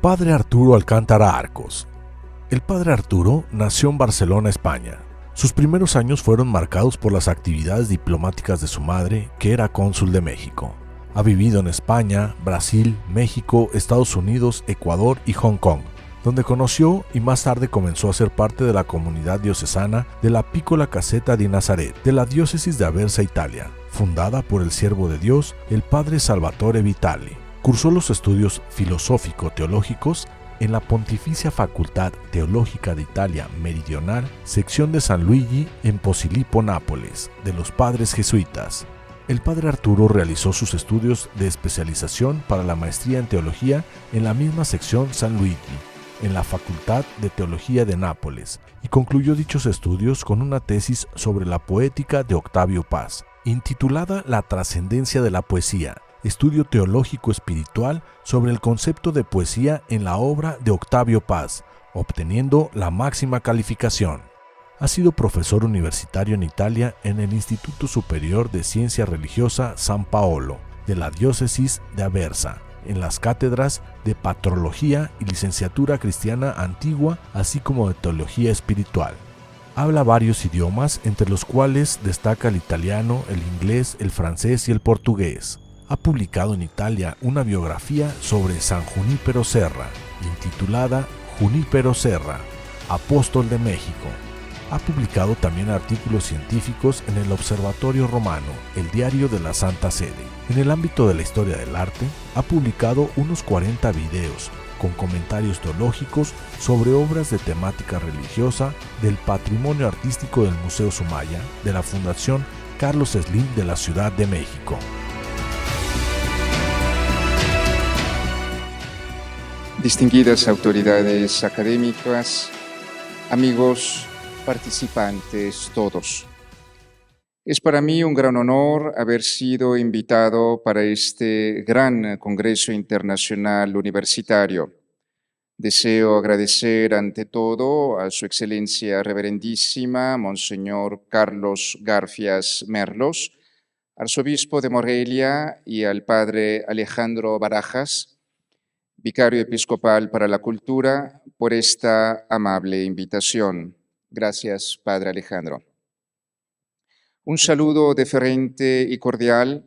Padre Arturo Alcántara Arcos. El Padre Arturo nació en Barcelona, España. Sus primeros años fueron marcados por las actividades diplomáticas de su madre, que era cónsul de México. Ha vivido en España, Brasil, México, Estados Unidos, Ecuador y Hong Kong, donde conoció y más tarde comenzó a ser parte de la comunidad diocesana de la Piccola Caseta di Nazaret, de la diócesis de Aversa, Italia, fundada por el siervo de Dios, el Padre Salvatore Vitali. Cursó los estudios filosófico-teológicos en la Pontificia Facultad Teológica de Italia Meridional, sección de San Luigi, en Posillipo, Nápoles, de los padres jesuitas. El Padre Arturo realizó sus estudios de especialización para la maestría en teología en la misma sección San Luigi, en la Facultad de Teología de Nápoles, y concluyó dichos estudios con una tesis sobre la poética de Octavio Paz, intitulada La trascendencia de la poesía, estudio teológico espiritual sobre el concepto de poesía en la obra de Octavio Paz, obteniendo la máxima calificación. Ha sido profesor universitario en Italia en el Instituto Superior de Ciencia Religiosa San Paolo, de la diócesis de Aversa, en las cátedras de Patrología y Licenciatura Cristiana Antigua, así como de Teología Espiritual. Habla varios idiomas, entre los cuales destaca el italiano, el inglés, el francés y el portugués. Ha publicado en Italia una biografía sobre San Junípero Serra, intitulada Junípero Serra, apóstol de México. Ha publicado también artículos científicos en el Observatorio Romano, el Diario de la Santa Sede. En el ámbito de la historia del arte, ha publicado unos 40 videos con comentarios teológicos sobre obras de temática religiosa del patrimonio artístico del Museo Sumaya de la Fundación Carlos Slim de la Ciudad de México. Distinguidas autoridades académicas, amigos participantes todos. Es para mí un gran honor haber sido invitado para este gran Congreso Internacional Universitario. Deseo agradecer ante todo a Su Excelencia Reverendísima, Monseñor Carlos Garfias Merlos, Arzobispo de Morelia, y al Padre Alejandro Barajas, Vicario Episcopal para la Cultura, por esta amable invitación. Gracias, Padre Alejandro. Un saludo deferente y cordial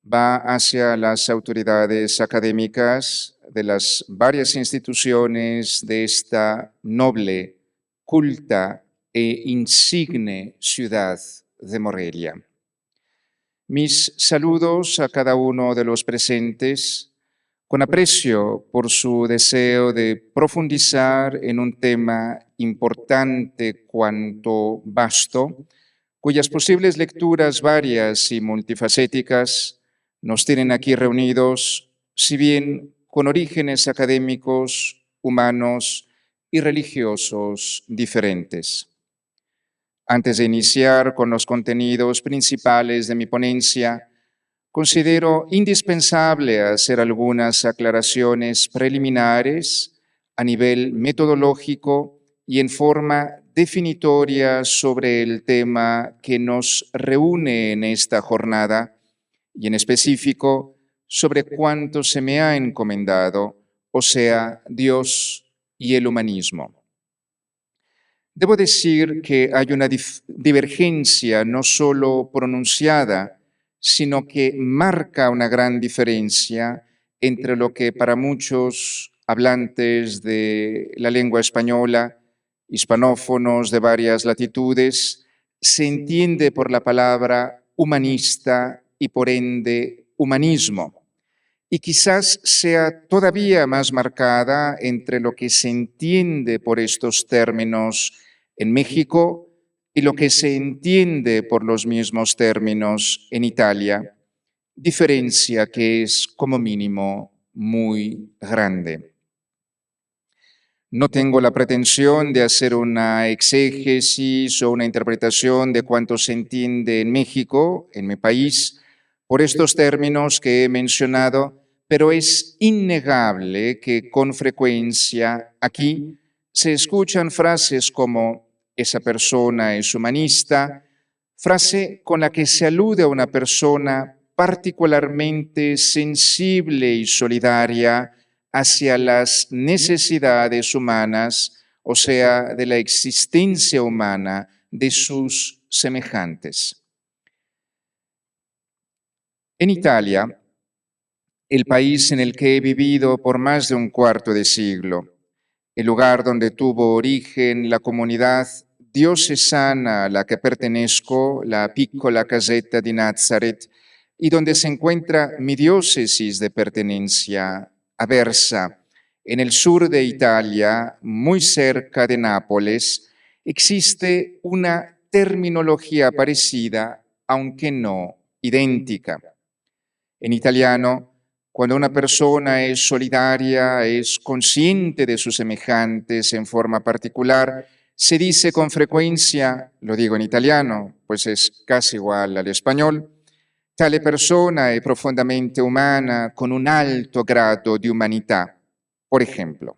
va hacia las autoridades académicas de las varias instituciones de esta noble, culta e insigne ciudad de Morelia. Mis saludos a cada uno de los presentes, con aprecio por su deseo de profundizar en un tema importante cuanto vasto, cuyas posibles lecturas varias y multifacéticas nos tienen aquí reunidos, si bien con orígenes académicos, humanos y religiosos diferentes. Antes de iniciar con los contenidos principales de mi ponencia, considero indispensable hacer algunas aclaraciones preliminares a nivel metodológico y en forma definitoria sobre el tema que nos reúne en esta jornada y en específico sobre cuánto se me ha encomendado, o sea, Dios y el humanismo. Debo decir que hay una divergencia no solo pronunciada, sino que marca una gran diferencia entre lo que para muchos hablantes de la lengua española, hispanófonos de varias latitudes, se entiende por la palabra humanista y por ende humanismo. Y quizás sea todavía más marcada entre lo que se entiende por estos términos en México y lo que se entiende por los mismos términos en Italia, diferencia que es como mínimo muy grande. No tengo la pretensión de hacer una exégesis o una interpretación de cuánto se entiende en México, en mi país, por estos términos que he mencionado, pero es innegable que con frecuencia aquí se escuchan frases como esa persona es humanista, frase con la que se alude a una persona particularmente sensible y solidaria hacia las necesidades humanas, o sea, de la existencia humana de sus semejantes. En Italia, el país en el que he vivido por más de un cuarto de siglo, el lugar donde tuvo origen la comunidad diocesana a la que pertenezco, la Piccola Casetta di Nazareth, y donde se encuentra mi diócesis de pertenencia, Aversa, en el sur de Italia, muy cerca de Nápoles, existe una terminología parecida, aunque no idéntica. En italiano, cuando una persona es solidaria, es consciente de sus semejantes en forma particular, se dice con frecuencia, lo digo en italiano, pues es casi igual al español, tale persona è profondamente umana con un alto grado de humanidad. Por ejemplo,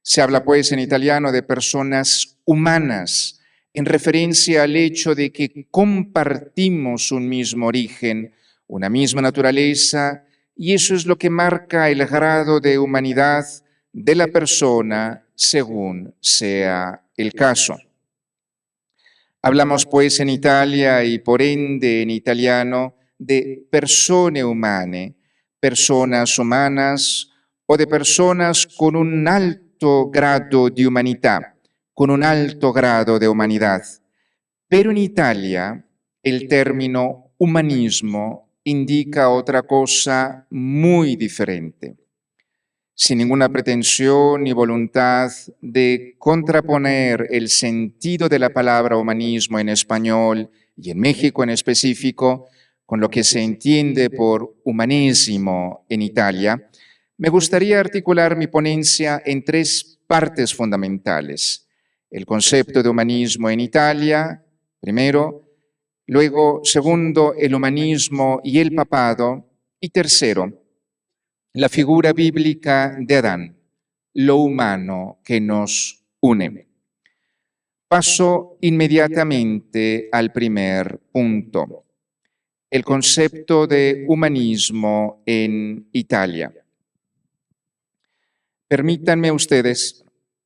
se habla pues en italiano de personas humanas en referencia al hecho de que compartimos un mismo origen, una misma naturaleza, y eso es lo que marca el grado de humanidad de la persona según sea el caso. Hablamos pues en Italia y por ende en italiano de persone umane, personas humanas o de personas con un alto grado de humanidad, con un alto grado de humanidad. Pero en Italia el término humanismo indica otra cosa muy diferente. Sin ninguna pretensión ni voluntad de contraponer el sentido de la palabra humanismo en español y en México en específico, con lo que se entiende por humanésimo en Italia, me gustaría articular mi ponencia en tres partes fundamentales. El concepto de humanismo en Italia, primero; luego, segundo, el humanismo y el papado; y tercero, la figura bíblica de Adán, lo humano que nos une. Paso inmediatamente al primer punto, el concepto de humanismo en Italia. Permítanme ustedes,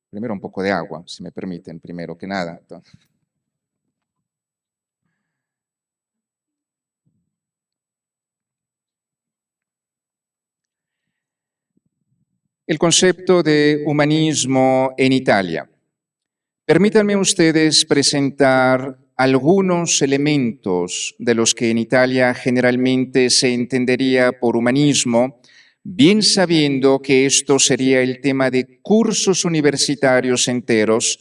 primero un poco de agua, si me permiten, primero que nada. El concepto de humanismo en Italia. Permítanme ustedes presentar algunos elementos de los que en Italia generalmente se entendería por humanismo, bien sabiendo que esto sería el tema de cursos universitarios enteros,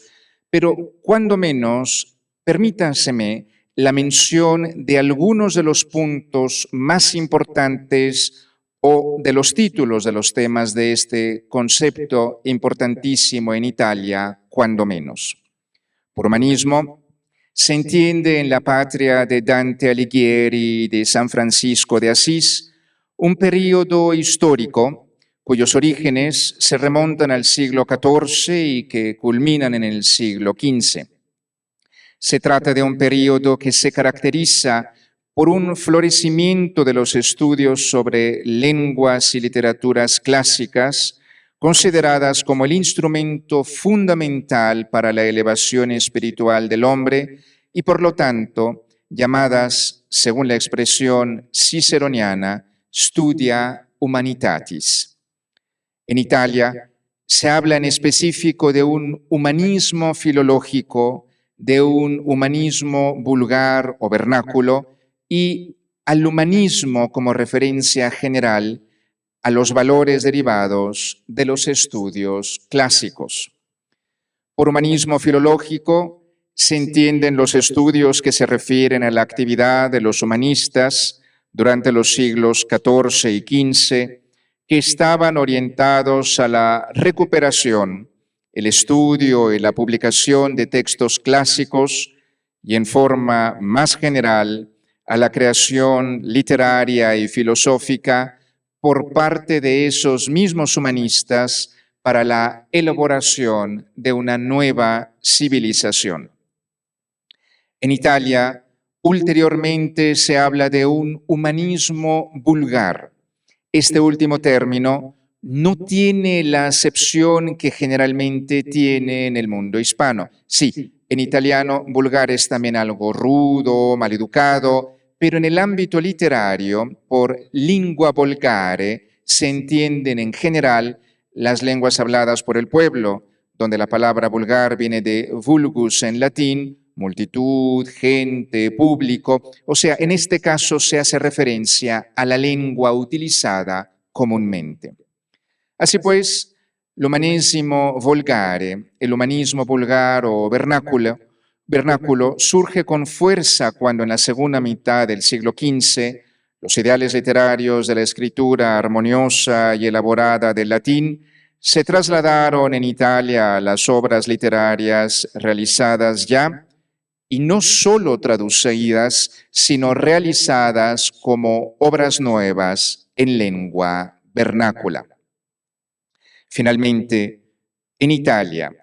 pero cuando menos, permítanseme la mención de algunos de los puntos más importantes o de los títulos de los temas de este concepto importantísimo en Italia, cuando menos. Por humanismo se entiende en la patria de Dante Alighieri y de San Francisco de Asís un periodo histórico cuyos orígenes se remontan al siglo XIV y que culminan en el siglo XV. Se trata de un periodo que se caracteriza por un florecimiento de los estudios sobre lenguas y literaturas clásicas, consideradas como el instrumento fundamental para la elevación espiritual del hombre y, por lo tanto, llamadas, según la expresión ciceroniana, studia humanitatis. En Italia se habla en específico de un humanismo filológico, de un humanismo vulgar o vernáculo, y al humanismo como referencia general a los valores derivados de los estudios clásicos. Por humanismo filológico se entienden los estudios que se refieren a la actividad de los humanistas durante los siglos XIV y XV, que estaban orientados a la recuperación, el estudio y la publicación de textos clásicos y, en forma más general, a la creación literaria y filosófica por parte de esos mismos humanistas para la elaboración de una nueva civilización. En Italia, ulteriormente se habla de un humanismo vulgar. Este último término no tiene la acepción que generalmente tiene en el mundo hispano. Sí, en italiano vulgar es también algo rudo, maleducado, pero en el ámbito literario, por lingua volgare, se entienden en general las lenguas habladas por el pueblo, donde la palabra vulgar viene de vulgus en latín, multitud, gente, público. O sea, en este caso se hace referencia a la lengua utilizada comúnmente. Así pues, el humanismo volgare, el humanismo vulgar o vernáculo surge con fuerza cuando en la segunda mitad del siglo XV los ideales literarios de la escritura armoniosa y elaborada del latín se trasladaron en Italia a las obras literarias realizadas ya, y no solo traducidas, sino realizadas como obras nuevas en lengua vernácula. Finalmente, en Italia,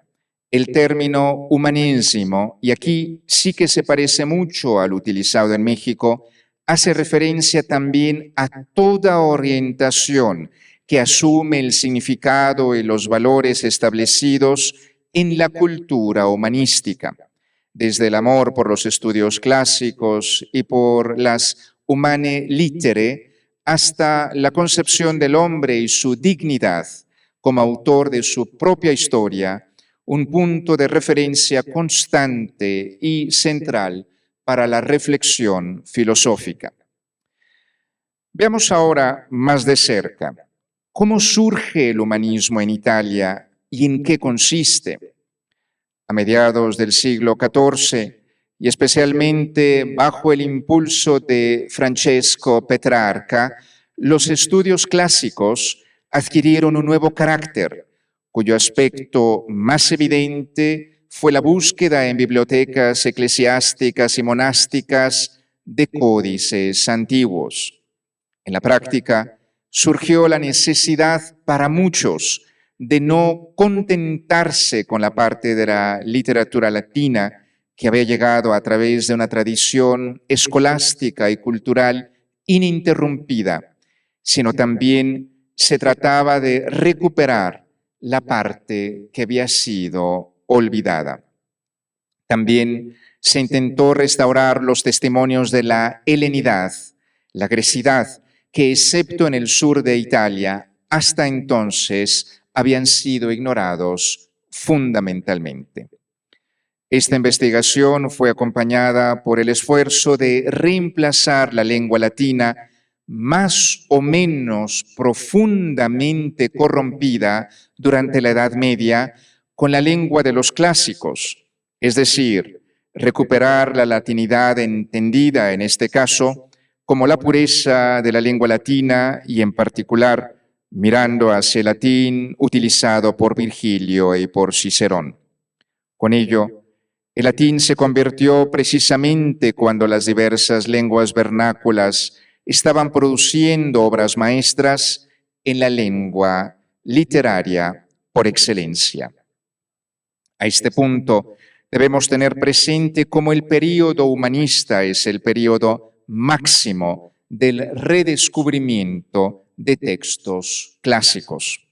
el término humanismo, y aquí sí que se parece mucho al utilizado en México, hace referencia también a toda orientación que asume el significado y los valores establecidos en la cultura humanística, desde el amor por los estudios clásicos y por las humane litere, hasta la concepción del hombre y su dignidad como autor de su propia historia, un punto de referencia constante y central para la reflexión filosófica. Veamos ahora más de cerca cómo surge el humanismo en Italia y en qué consiste. A mediados del siglo XIV, y especialmente bajo el impulso de Francesco Petrarca, los estudios clásicos adquirieron un nuevo carácter, cuyo aspecto más evidente fue la búsqueda en bibliotecas eclesiásticas y monásticas de códices antiguos. En la práctica, surgió la necesidad para muchos de no contentarse con la parte de la literatura latina que había llegado a través de una tradición escolástica y cultural ininterrumpida, sino también se trataba de recuperar la parte que había sido olvidada. También se intentó restaurar los testimonios de la helenidad, la grecidad, que excepto en el sur de Italia, hasta entonces habían sido ignorados fundamentalmente. Esta investigación fue acompañada por el esfuerzo de reemplazar la lengua latina más o menos profundamente corrompida durante la Edad Media con la lengua de los clásicos, es decir, recuperar la latinidad entendida en este caso como la pureza de la lengua latina y en particular mirando hacia el latín utilizado por Virgilio y por Cicerón. Con ello, el latín se convirtió precisamente cuando las diversas lenguas vernáculas estaban produciendo obras maestras en la lengua literaria por excelencia. A este punto, debemos tener presente cómo el período humanista es el período máximo del redescubrimiento de textos clásicos.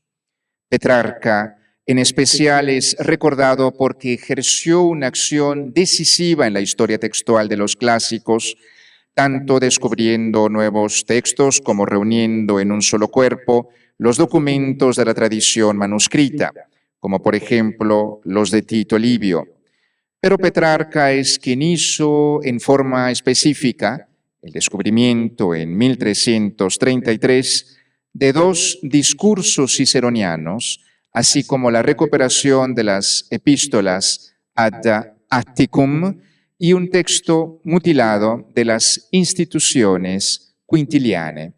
Petrarca, en especial, es recordado porque ejerció una acción decisiva en la historia textual de los clásicos, tanto descubriendo nuevos textos como reuniendo en un solo cuerpo los documentos de la tradición manuscrita, como por ejemplo los de Tito Livio. Pero Petrarca es quien hizo en forma específica el descubrimiento en 1333 de dos discursos ciceronianos, así como la recuperación de las epístolas ad Atticum y un texto mutilado de las instituciones quintiliane.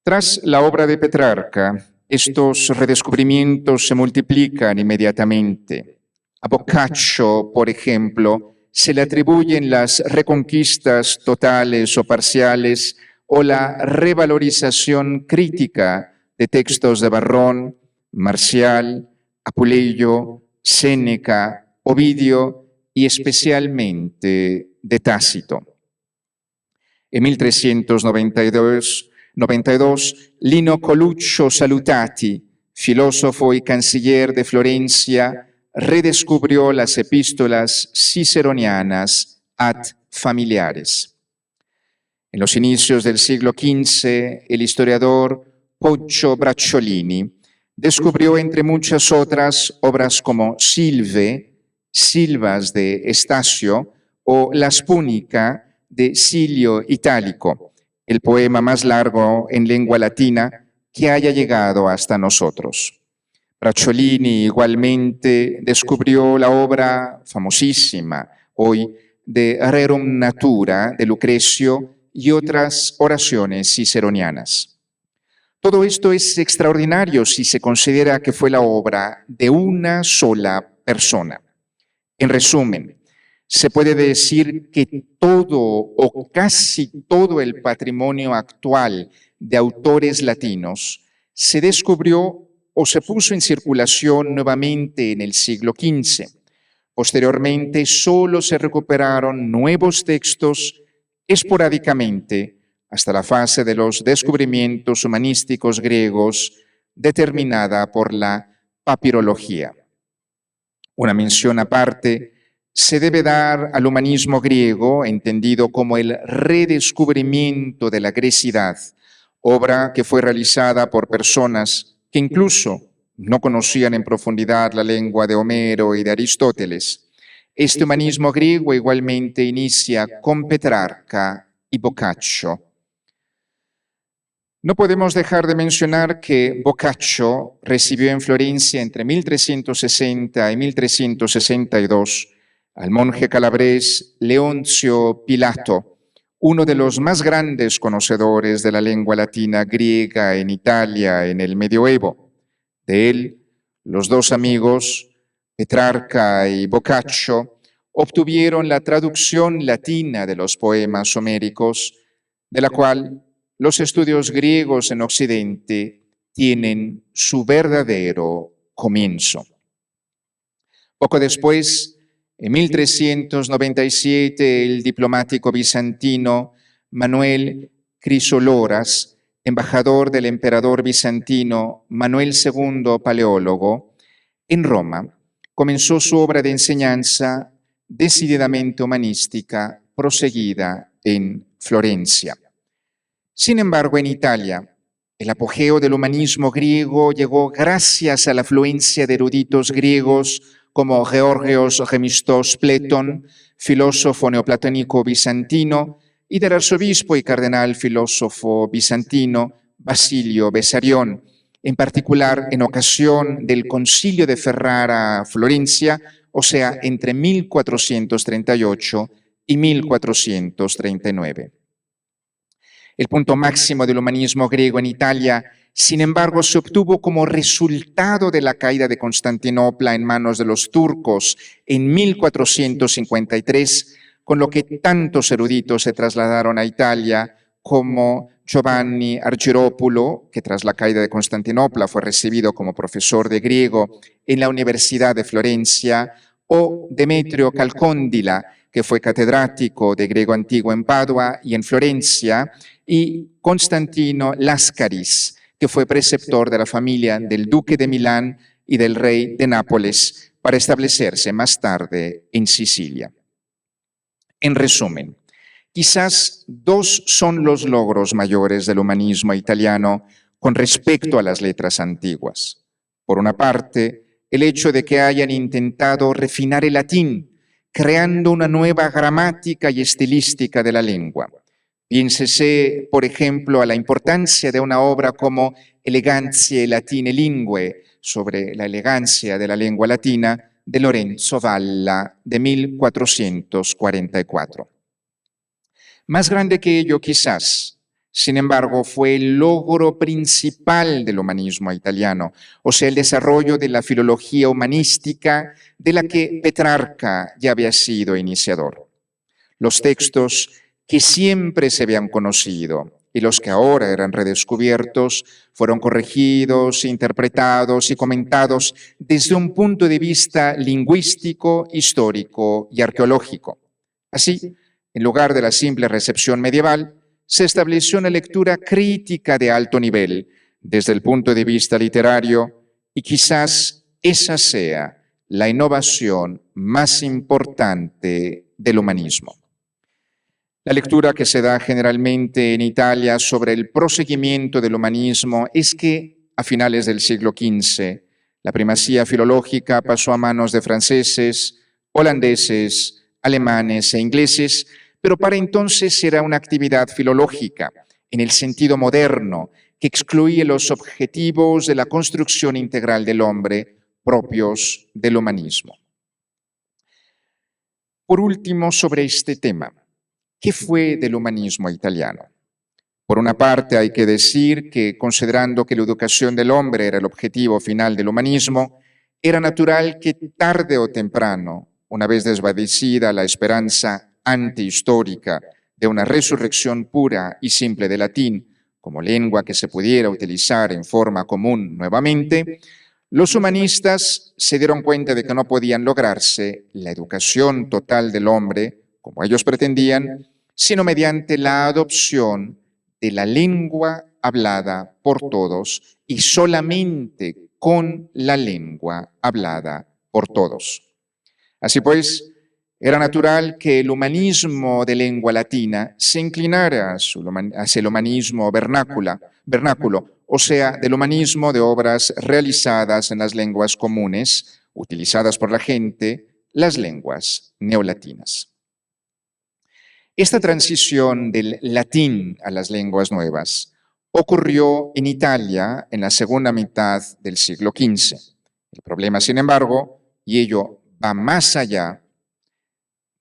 Tras la obra de Petrarca, estos redescubrimientos se multiplican inmediatamente. A Boccaccio, por ejemplo, se le atribuyen las reconquistas totales o parciales o la revalorización crítica de textos de Varrón, Marcial, Apuleyo, Séneca, Ovidio y especialmente de Tácito. En 1392, 92, Lino Coluccio Salutati, filósofo y canciller de Florencia, redescubrió las epístolas ciceronianas ad familiares. En los inicios del siglo XV, el historiador Poggio Bracciolini descubrió, entre muchas otras, obras como Silve, Silvas de Estacio, o Las Púnica de Silio Itálico, el poema más largo en lengua latina que haya llegado hasta nosotros. Bracciolini igualmente descubrió la obra famosísima hoy de Rerum Natura de Lucrecio y otras oraciones ciceronianas. Todo esto es extraordinario si se considera que fue la obra de una sola persona. En resumen, se puede decir que todo o casi todo el patrimonio actual de autores latinos se descubrió o se puso en circulación nuevamente en el siglo XV. Posteriormente, solo se recuperaron nuevos textos esporádicamente hasta la fase de los descubrimientos humanísticos griegos determinada por la papirología. Una mención aparte se debe dar al humanismo griego, entendido como el redescubrimiento de la grecidad, obra que fue realizada por personas que incluso no conocían en profundidad la lengua de Homero y de Aristóteles. Este humanismo griego igualmente inicia con Petrarca y Boccaccio. No podemos dejar de mencionar que Boccaccio recibió en Florencia entre 1360 y 1362 al monje calabrés Leoncio Pilato, uno de los más grandes conocedores de la lengua latina griega en Italia en el medioevo. De él, los dos amigos, Petrarca y Boccaccio, obtuvieron la traducción latina de los poemas homéricos, de la cual los estudios griegos en Occidente tienen su verdadero comienzo. Poco después, en 1397, el diplomático bizantino Manuel Crisoloras, embajador del emperador bizantino Manuel II Paleólogo, en Roma, comenzó su obra de enseñanza decididamente humanística, proseguida en Florencia. Sin embargo, en Italia, el apogeo del humanismo griego llegó gracias a la afluencia de eruditos griegos como Georgios Gemistos Pletón, filósofo neoplatónico bizantino, y del arzobispo y cardenal filósofo bizantino Basilio Bessarión, en particular en ocasión del Concilio de Ferrara Florencia, o sea, entre 1438 y 1439. El punto máximo del humanismo griego en Italia, sin embargo, se obtuvo como resultado de la caída de Constantinopla en manos de los turcos en 1453, con lo que tantos eruditos se trasladaron a Italia como Giovanni Argyropoulo, que tras la caída de Constantinopla fue recibido como profesor de griego en la Universidad de Florencia, o Demetrio Calcóndila, que fue catedrático de griego antiguo en Padua y en Florencia, y Constantino Lascaris, que fue preceptor de la familia del duque de Milán y del rey de Nápoles, para establecerse más tarde en Sicilia. En resumen, quizás dos son los logros mayores del humanismo italiano con respecto a las letras antiguas. Por una parte, el hecho de que hayan intentado refinar el latín, creando una nueva gramática y estilística de la lengua. Piénsese, por ejemplo, a la importancia de una obra como Elegantiae Latinae Lingue, sobre la elegancia de la lengua latina, de Lorenzo Valla, de 1444. Más grande que ello, quizás, sin embargo, fue el logro principal del humanismo italiano, o sea, el desarrollo de la filología humanística de la que Petrarca ya había sido iniciador. Los textos que siempre se habían conocido y los que ahora eran redescubiertos fueron corregidos, interpretados y comentados desde un punto de vista lingüístico, histórico y arqueológico. Así, en lugar de la simple recepción medieval, se estableció una lectura crítica de alto nivel desde el punto de vista literario y quizás esa sea la innovación más importante del humanismo. La lectura que se da generalmente en Italia sobre el proseguimiento del humanismo es que a finales del siglo XV la primacía filológica pasó a manos de franceses, holandeses, alemanes e ingleses, pero para entonces era una actividad filológica en el sentido moderno que excluye los objetivos de la construcción integral del hombre propios del humanismo. Por último, sobre este tema, ¿qué fue del humanismo italiano? Por una parte, hay que decir que, considerando que la educación del hombre era el objetivo final del humanismo, era natural que tarde o temprano, una vez desvanecida la esperanza antihistórica de una resurrección pura y simple del latín como lengua que se pudiera utilizar en forma común nuevamente, los humanistas se dieron cuenta de que no podían lograrse la educación total del hombre, como ellos pretendían, sino mediante la adopción de la lengua hablada por todos y solamente con la lengua hablada por todos. Así pues, era natural que el humanismo de lengua latina se inclinara hacia el humanismo vernáculo, o sea, del humanismo de obras realizadas en las lenguas comunes, utilizadas por la gente, las lenguas neolatinas. Esta transición del latín a las lenguas nuevas ocurrió en Italia en la segunda mitad del siglo XV. El problema, sin embargo, y ello va más allá,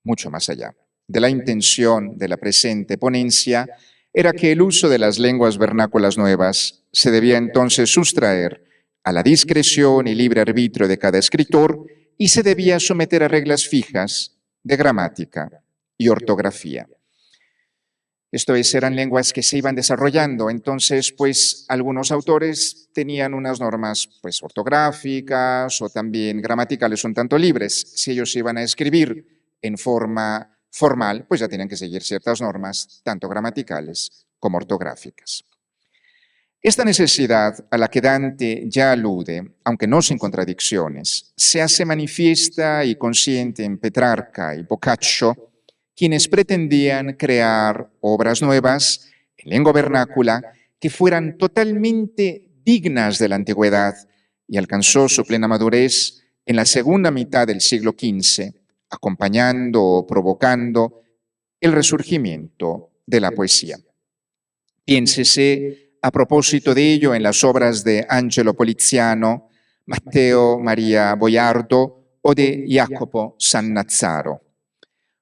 mucho más allá, de la intención de la presente ponencia, era que el uso de las lenguas vernáculas nuevas se debía entonces sustraer a la discreción y libre arbitrio de cada escritor y se debía someter a reglas fijas de gramática y ortografía. Esto es, eran lenguas que se iban desarrollando, entonces, pues, algunos autores tenían unas normas, pues, ortográficas o también gramaticales un tanto libres. Si ellos iban a escribir en forma formal, pues ya tenían que seguir ciertas normas, tanto gramaticales como ortográficas. Esta necesidad a la que Dante ya alude, aunque no sin contradicciones, se hace manifiesta y consciente en Petrarca y Boccaccio, quienes pretendían crear obras nuevas en lengua vernácula que fueran totalmente dignas de la antigüedad y alcanzó su plena madurez en la segunda mitad del siglo XV, acompañando o provocando el resurgimiento de la poesía. Piénsese a propósito de ello en las obras de Angelo Poliziano, Matteo Maria Boiardo o de Jacopo Sannazzaro.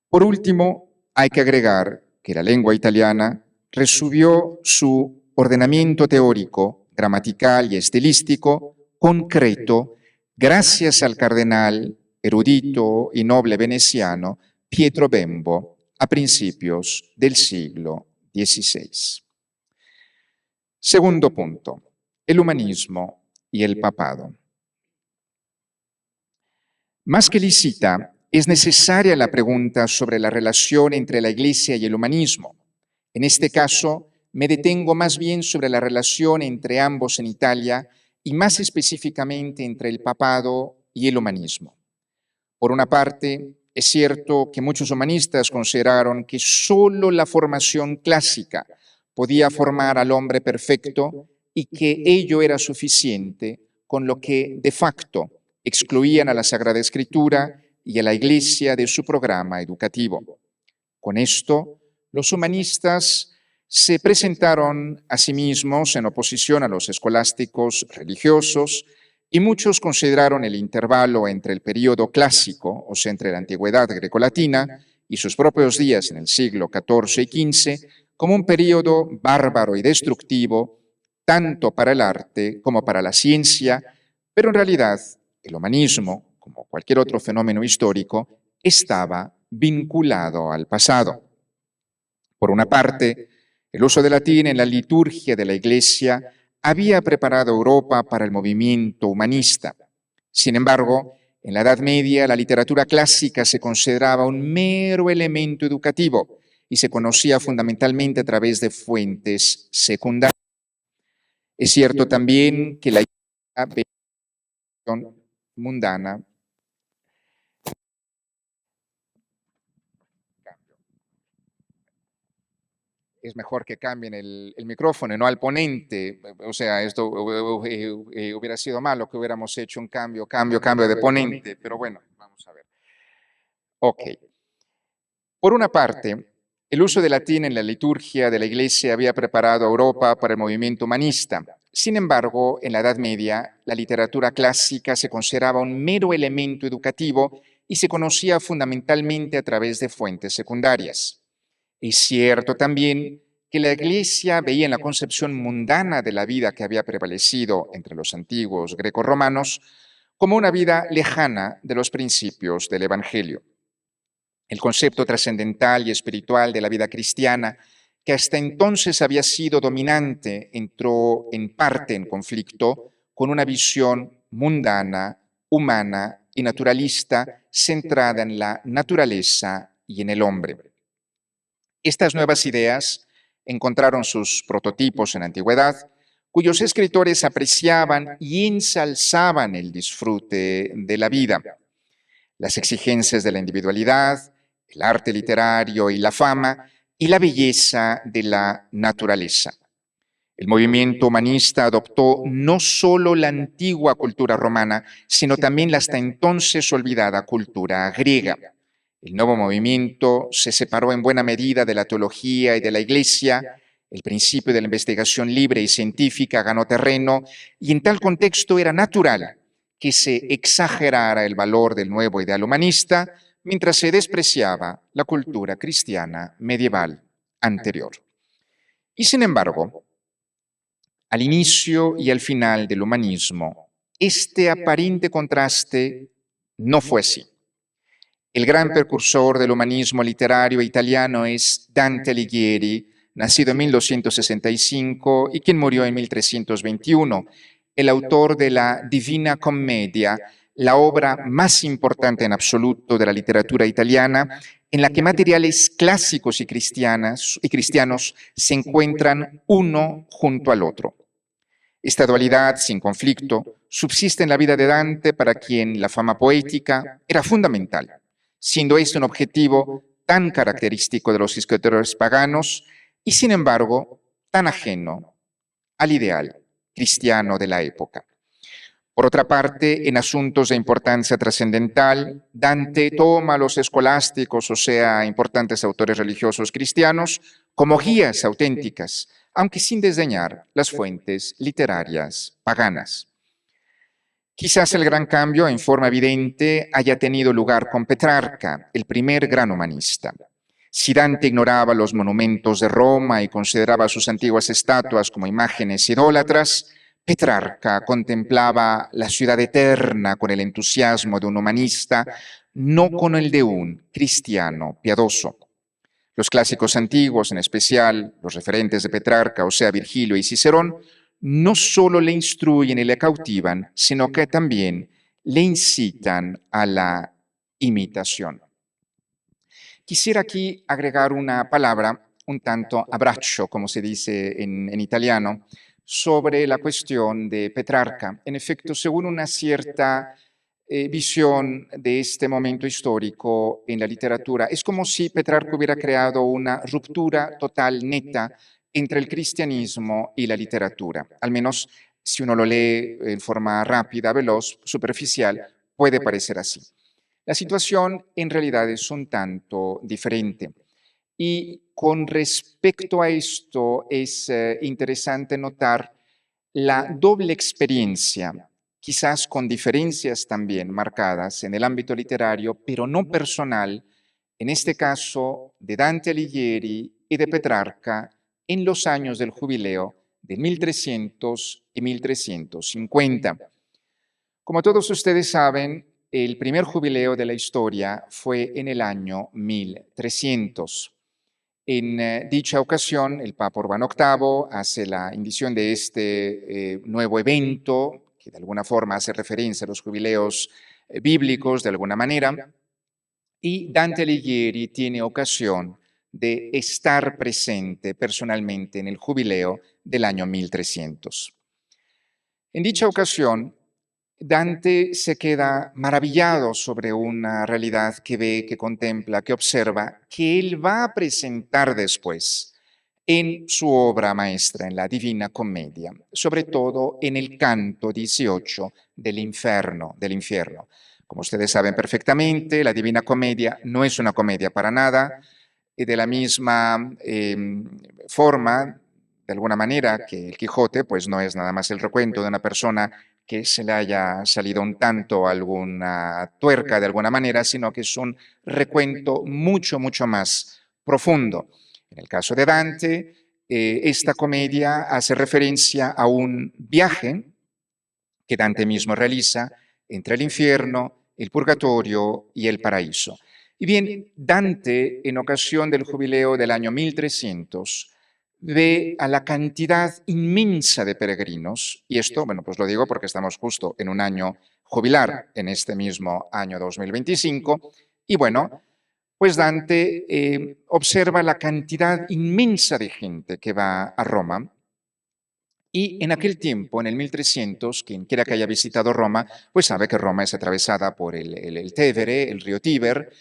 Por último, hay que agregar que la lengua italiana recibió su ordenamiento teórico, gramatical y estilístico concreto gracias al cardenal erudito y noble veneciano Pietro Bembo a principios del siglo XVI. Segundo punto, el humanismo y el papado. Más que lícita, es necesaria la pregunta sobre la relación entre la Iglesia y el humanismo. En este caso, me detengo más bien sobre la relación entre ambos en Italia y más específicamente entre el papado y el humanismo. Por una parte, es cierto que muchos humanistas consideraron que solo la formación clásica podía formar al hombre perfecto y que ello era suficiente, con lo que de facto excluían a la Sagrada Escritura y a la Iglesia de su programa educativo. Con esto, los humanistas se presentaron a sí mismos en oposición a los escolásticos religiosos y muchos consideraron el intervalo entre el período clásico, o sea, entre la antigüedad grecolatina y sus propios días en el siglo XIV y XV, como un período bárbaro y destructivo, tanto para el arte como para la ciencia, pero en realidad el humanismo, como cualquier otro fenómeno histórico, estaba vinculado al pasado. Por una parte, el uso del latín en la liturgia de la Iglesia había preparado a Europa para el movimiento humanista. Sin embargo, en la Edad Media la literatura clásica se consideraba un mero elemento educativo y se conocía fundamentalmente a través de fuentes secundarias. Es cierto también que la visión mundana es mejor que cambien el micrófono y no al ponente. O sea, esto hubiera sido malo que hubiéramos hecho un cambio de ponente, pero bueno, vamos a ver. Ok. Por una parte, el uso del latín en la liturgia de la Iglesia había preparado a Europa para el movimiento humanista. Sin embargo, en la Edad Media, la literatura clásica se consideraba un mero elemento educativo y se conocía fundamentalmente a través de fuentes secundarias. Es cierto también que la Iglesia veía en la concepción mundana de la vida que había prevalecido entre los antiguos grecorromanos como una vida lejana de los principios del Evangelio. El concepto trascendental y espiritual de la vida cristiana, que hasta entonces había sido dominante, entró en parte en conflicto con una visión mundana, humana y naturalista centrada en la naturaleza y en el hombre. Estas nuevas ideas encontraron sus prototipos en la antigüedad, cuyos escritores apreciaban y ensalzaban el disfrute de la vida, las exigencias de la individualidad, el arte literario y la fama, y la belleza de la naturaleza. El movimiento humanista adoptó no solo la antigua cultura romana, sino también la hasta entonces olvidada cultura griega. El nuevo movimiento se separó en buena medida de la teología y de la Iglesia. El principio de la investigación libre y científica ganó terreno, y en tal contexto era natural que se exagerara el valor del nuevo ideal humanista mientras se despreciaba la cultura cristiana medieval anterior. Y sin embargo, al inicio y al final del humanismo, este aparente contraste no fue así. El gran precursor del humanismo literario italiano es Dante Alighieri, nacido en 1265 y quien murió en 1321, el autor de la Divina Commedia, la obra más importante en absoluto de la literatura italiana, en la que materiales clásicos y cristianos se encuentran uno junto al otro. Esta dualidad sin conflicto subsiste en la vida de Dante, para quien la fama poética era fundamental, siendo este un objetivo tan característico de los escritores paganos y, sin embargo, tan ajeno al ideal cristiano de la época. Por otra parte, en asuntos de importancia trascendental, Dante toma a los escolásticos, o sea, importantes autores religiosos cristianos, como guías auténticas, aunque sin desdeñar las fuentes literarias paganas. Quizás el gran cambio en forma evidente haya tenido lugar con Petrarca, el primer gran humanista. Si Dante ignoraba los monumentos de Roma y consideraba sus antiguas estatuas como imágenes idólatras, Petrarca contemplaba la ciudad eterna con el entusiasmo de un humanista, no con el de un cristiano piadoso. Los clásicos antiguos, en especial los referentes de Petrarca, o sea, Virgilio y Cicerón, no solo le instruyen y le cautivan, sino que también le incitan a la imitación. Quisiera aquí agregar una palabra, un tanto abbraccio, como se dice en italiano, sobre la cuestión de Petrarca. En efecto, según una cierta visión de este momento histórico en la literatura, es como si Petrarca hubiera creado una ruptura total, neta, entre el cristianismo y la literatura. Al menos si uno lo lee en forma rápida, veloz, superficial, puede parecer así. La situación en realidad es un tanto diferente. Y con respecto a esto es interesante notar la doble experiencia, quizás con diferencias también marcadas en el ámbito literario, pero no personal, en este caso de Dante Alighieri y de Petrarca en los años del jubileo de 1300 y 1350. Como todos ustedes saben, el primer jubileo de la historia fue en el año 1300. En dicha ocasión, el Papa Urbano VIII hace la indicación de este nuevo evento, que de alguna forma hace referencia a los jubileos bíblicos de alguna manera, y Dante Alighieri tiene ocasión de estar presente personalmente en el jubileo del año 1300. En dicha ocasión, Dante se queda maravillado sobre una realidad que ve, que contempla, que observa, que él va a presentar después en su obra maestra, en la Divina Commedia, sobre todo en el canto 18 del infierno. Como ustedes saben perfectamente, la Divina Comedia no es una comedia para nada, y de la misma forma, de alguna manera, que el Quijote, pues no es nada más el recuento de una persona que se le haya salido un tanto alguna tuerca de alguna manera, sino que es un recuento mucho, mucho más profundo. En el caso de Dante, esta comedia hace referencia a un viaje que Dante mismo realiza entre el infierno, el purgatorio y el paraíso. Y bien, Dante, en ocasión del jubileo del año 1300, ve a la cantidad inmensa de peregrinos, y esto, bueno, pues lo digo porque estamos justo en un año jubilar, en este mismo año 2025, y bueno, pues Dante observa la cantidad inmensa de gente que va a Roma. Y en aquel tiempo, en el 1300, quien quiera que haya visitado Roma, pues sabe que Roma es atravesada por el Tevere, el río Tíber,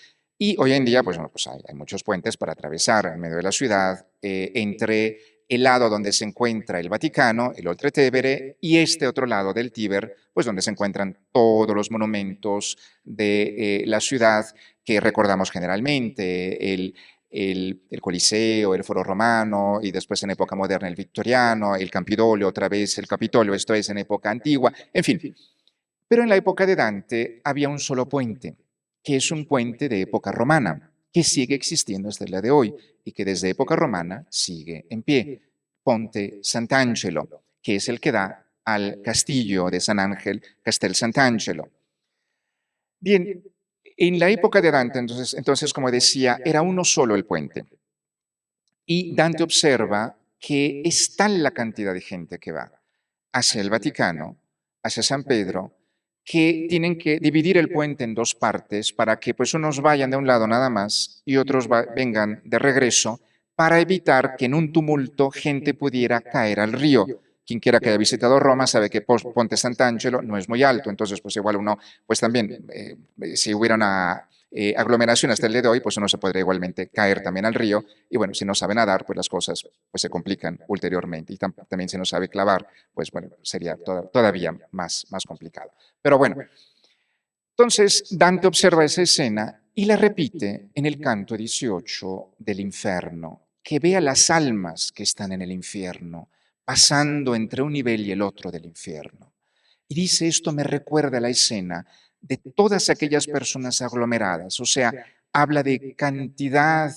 y hoy en día, pues, bueno, pues hay muchos puentes para atravesar en medio de la ciudad, entre el lado donde se encuentra el Vaticano, el Oltre Tevere, y este otro lado del Tíber, pues donde se encuentran todos los monumentos de la ciudad que recordamos generalmente, el Coliseo, el Foro Romano, y después en época moderna el Victoriano, el Campidoglio, otra vez el Capitolio, esto es en época antigua, en fin. Pero en la época de Dante había un solo puente, que es un puente de época romana, que sigue existiendo hasta el día de hoy y que desde época romana sigue en pie. Ponte Sant'Angelo, que es el que da al castillo de San Ángel, Castel Sant'Angelo. Bien, en la época de Dante, entonces, como decía, era uno solo el puente. Y Dante observa que es tal la cantidad de gente que va hacia el Vaticano, hacia San Pedro, que tienen que dividir el puente en dos partes para que pues unos vayan de un lado nada más y otros vengan de regreso para evitar que en un tumulto gente pudiera caer al río. Quien quiera que haya visitado Roma sabe que Ponte Sant'Angelo no es muy alto, entonces pues igual uno, pues también, si hubiera una aglomeración hasta el día de hoy, pues uno se podría igualmente caer también al río, y bueno, si no sabe nadar, pues las cosas pues se complican ulteriormente, y también si no sabe clavar, pues bueno, sería todavía más complicado. Pero bueno, entonces Dante observa esa escena y la repite en el canto 18 del infierno, que ve a las almas que están en el infierno, pasando entre un nivel y el otro del infierno. Y dice, esto me recuerda la escena de todas aquellas personas aglomeradas, o sea, habla de cantidad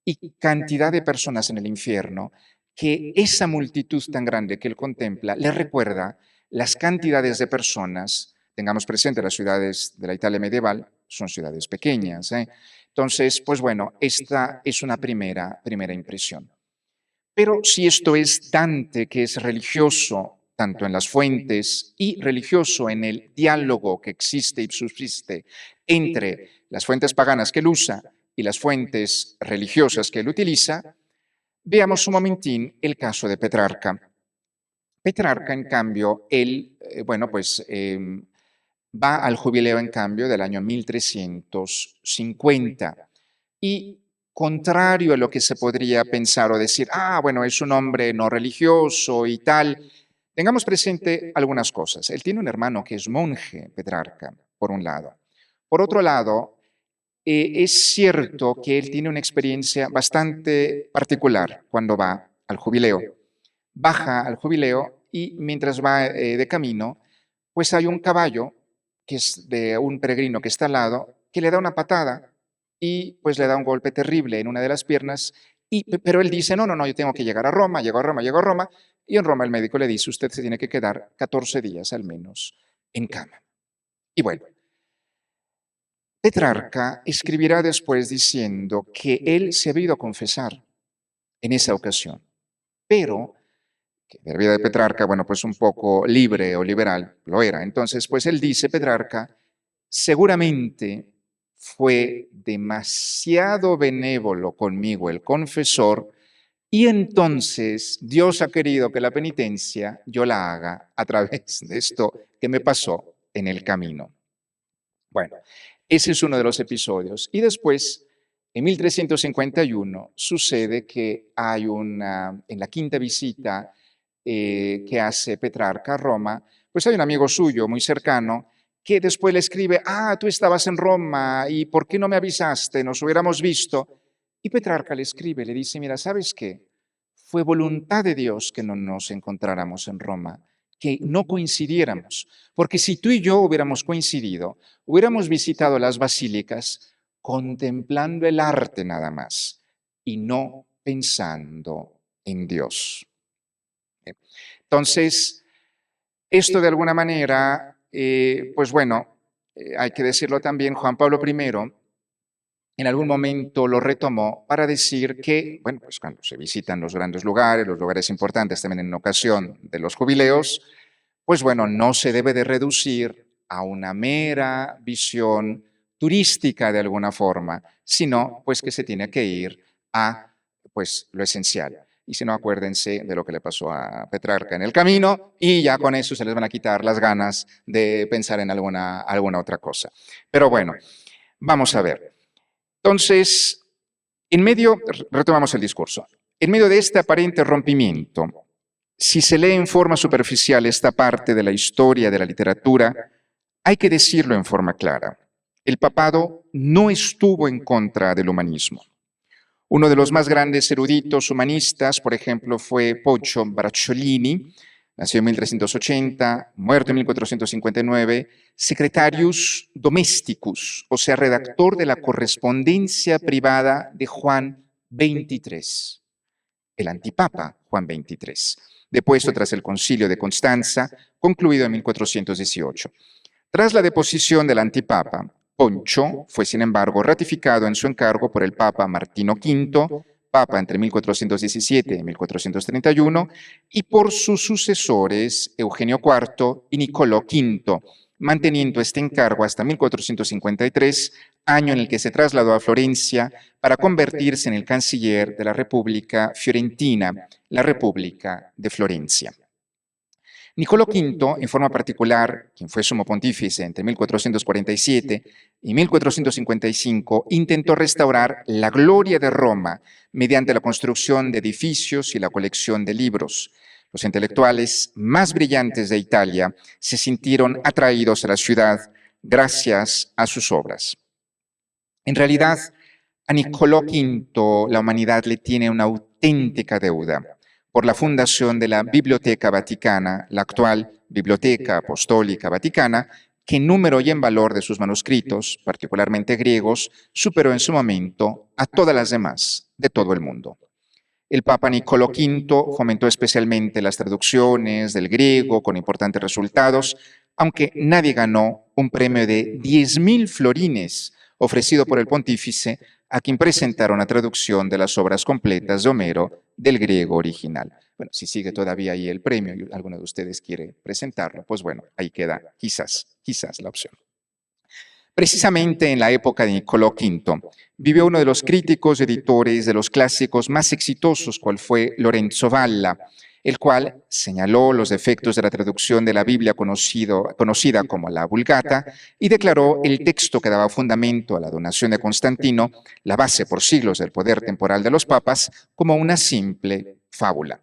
y cantidad de personas en el infierno, que esa multitud tan grande que él contempla le recuerda las cantidades de personas. Tengamos presente, las ciudades de la Italia medieval son ciudades pequeñas. Entonces, pues bueno, esta es una primera impresión. Pero si esto es Dante, que es religioso tanto en las fuentes y religioso en el diálogo que existe y subsiste entre las fuentes paganas que él usa y las fuentes religiosas que él utiliza, veamos un momentín el caso de Petrarca. Petrarca, en cambio, él, va al jubileo, en cambio, del año 1350. Y contrario a lo que se podría pensar o decir, bueno, es un hombre no religioso y tal, tengamos presente algunas cosas. Él tiene un hermano que es monje, Petrarca, por un lado. Por otro lado, es cierto que él tiene una experiencia bastante particular cuando va al jubileo. Baja al jubileo y mientras va de camino, pues hay un caballo que es de un peregrino que está al lado, que le da una patada y pues le da un golpe terrible en una de las piernas, pero él dice, no, yo tengo que llegar a Roma, llego a Roma, y en Roma el médico le dice, usted se tiene que quedar 14 días al menos en cama. Y bueno, Petrarca escribirá después diciendo que él se había ido a confesar en esa ocasión, pero que la vida de Petrarca, bueno, pues un poco libre o liberal, lo era. Entonces, pues él dice, Petrarca, seguramente fue demasiado benévolo conmigo el confesor, y entonces Dios ha querido que la penitencia yo la haga a través de esto que me pasó en el camino. Bueno, ese es uno de los episodios. Y después, en 1351, sucede que hay en la quinta visita que hace Petrarca a Roma, pues hay un amigo suyo muy cercano que después le escribe, tú estabas en Roma y ¿por qué no me avisaste? Nos hubiéramos visto. Y Petrarca le escribe, le dice, mira, ¿sabes qué? Fue voluntad de Dios que no nos encontráramos en Roma, que no coincidiéramos, porque si tú y yo hubiéramos coincidido, hubiéramos visitado las basílicas contemplando el arte nada más y no pensando en Dios. Entonces, esto de alguna manera, pues bueno, hay que decirlo también, Juan Pablo I en algún momento lo retomó para decir que, bueno, pues cuando se visitan los grandes lugares, los lugares importantes también en ocasión de los jubileos, pues bueno, no se debe de reducir a una mera visión turística de alguna forma, sino pues que se tiene que ir a pues lo esencial. Y si no, acuérdense de lo que le pasó a Petrarca en el camino y ya con eso se les van a quitar las ganas de pensar en alguna otra cosa. Pero bueno, vamos a ver. Entonces, retomamos el discurso, en medio de este aparente rompimiento, si se lee en forma superficial esta parte de la historia de la literatura, hay que decirlo en forma clara. El papado no estuvo en contra del humanismo. Uno de los más grandes eruditos humanistas, por ejemplo, fue Poggio Bracciolini, nació en 1380, muerto en 1459, secretarius domesticus, o sea, redactor de la correspondencia privada de Juan XXIII, el antipapa Juan XXIII, depuesto tras el concilio de Constanza, concluido en 1418. Tras la deposición del antipapa, Poncho fue, sin embargo, ratificado en su encargo por el Papa Martino V, Papa entre 1417 y 1431, y por sus sucesores Eugenio IV y Nicolò V, manteniendo este encargo hasta 1453, año en el que se trasladó a Florencia para convertirse en el canciller de la República Fiorentina, la República de Florencia. Nicolò V, en forma particular, quien fue sumo pontífice entre 1447 y 1455, intentó restaurar la gloria de Roma mediante la construcción de edificios y la colección de libros. Los intelectuales más brillantes de Italia se sintieron atraídos a la ciudad gracias a sus obras. En realidad, a Nicolò V la humanidad le tiene una auténtica deuda por la fundación de la Biblioteca Vaticana, la actual Biblioteca Apostólica Vaticana, que en número y en valor de sus manuscritos, particularmente griegos, superó en su momento a todas las demás de todo el mundo. El Papa Nicolò V fomentó especialmente las traducciones del griego con importantes resultados, aunque nadie ganó un premio de 10.000 florines ofrecido por el pontífice a quien presentaron la traducción de las obras completas de Homero del griego original. Bueno, si sigue todavía ahí el premio y alguno de ustedes quiere presentarlo, pues bueno, ahí queda quizás la opción. Precisamente en la época de Nicolò V, vivió uno de los críticos editores de los clásicos más exitosos, cual fue Lorenzo Valla, el cual señaló los defectos de la traducción de la Biblia conocida como la Vulgata y declaró el texto que daba fundamento a la donación de Constantino, la base por siglos del poder temporal de los papas, como una simple fábula.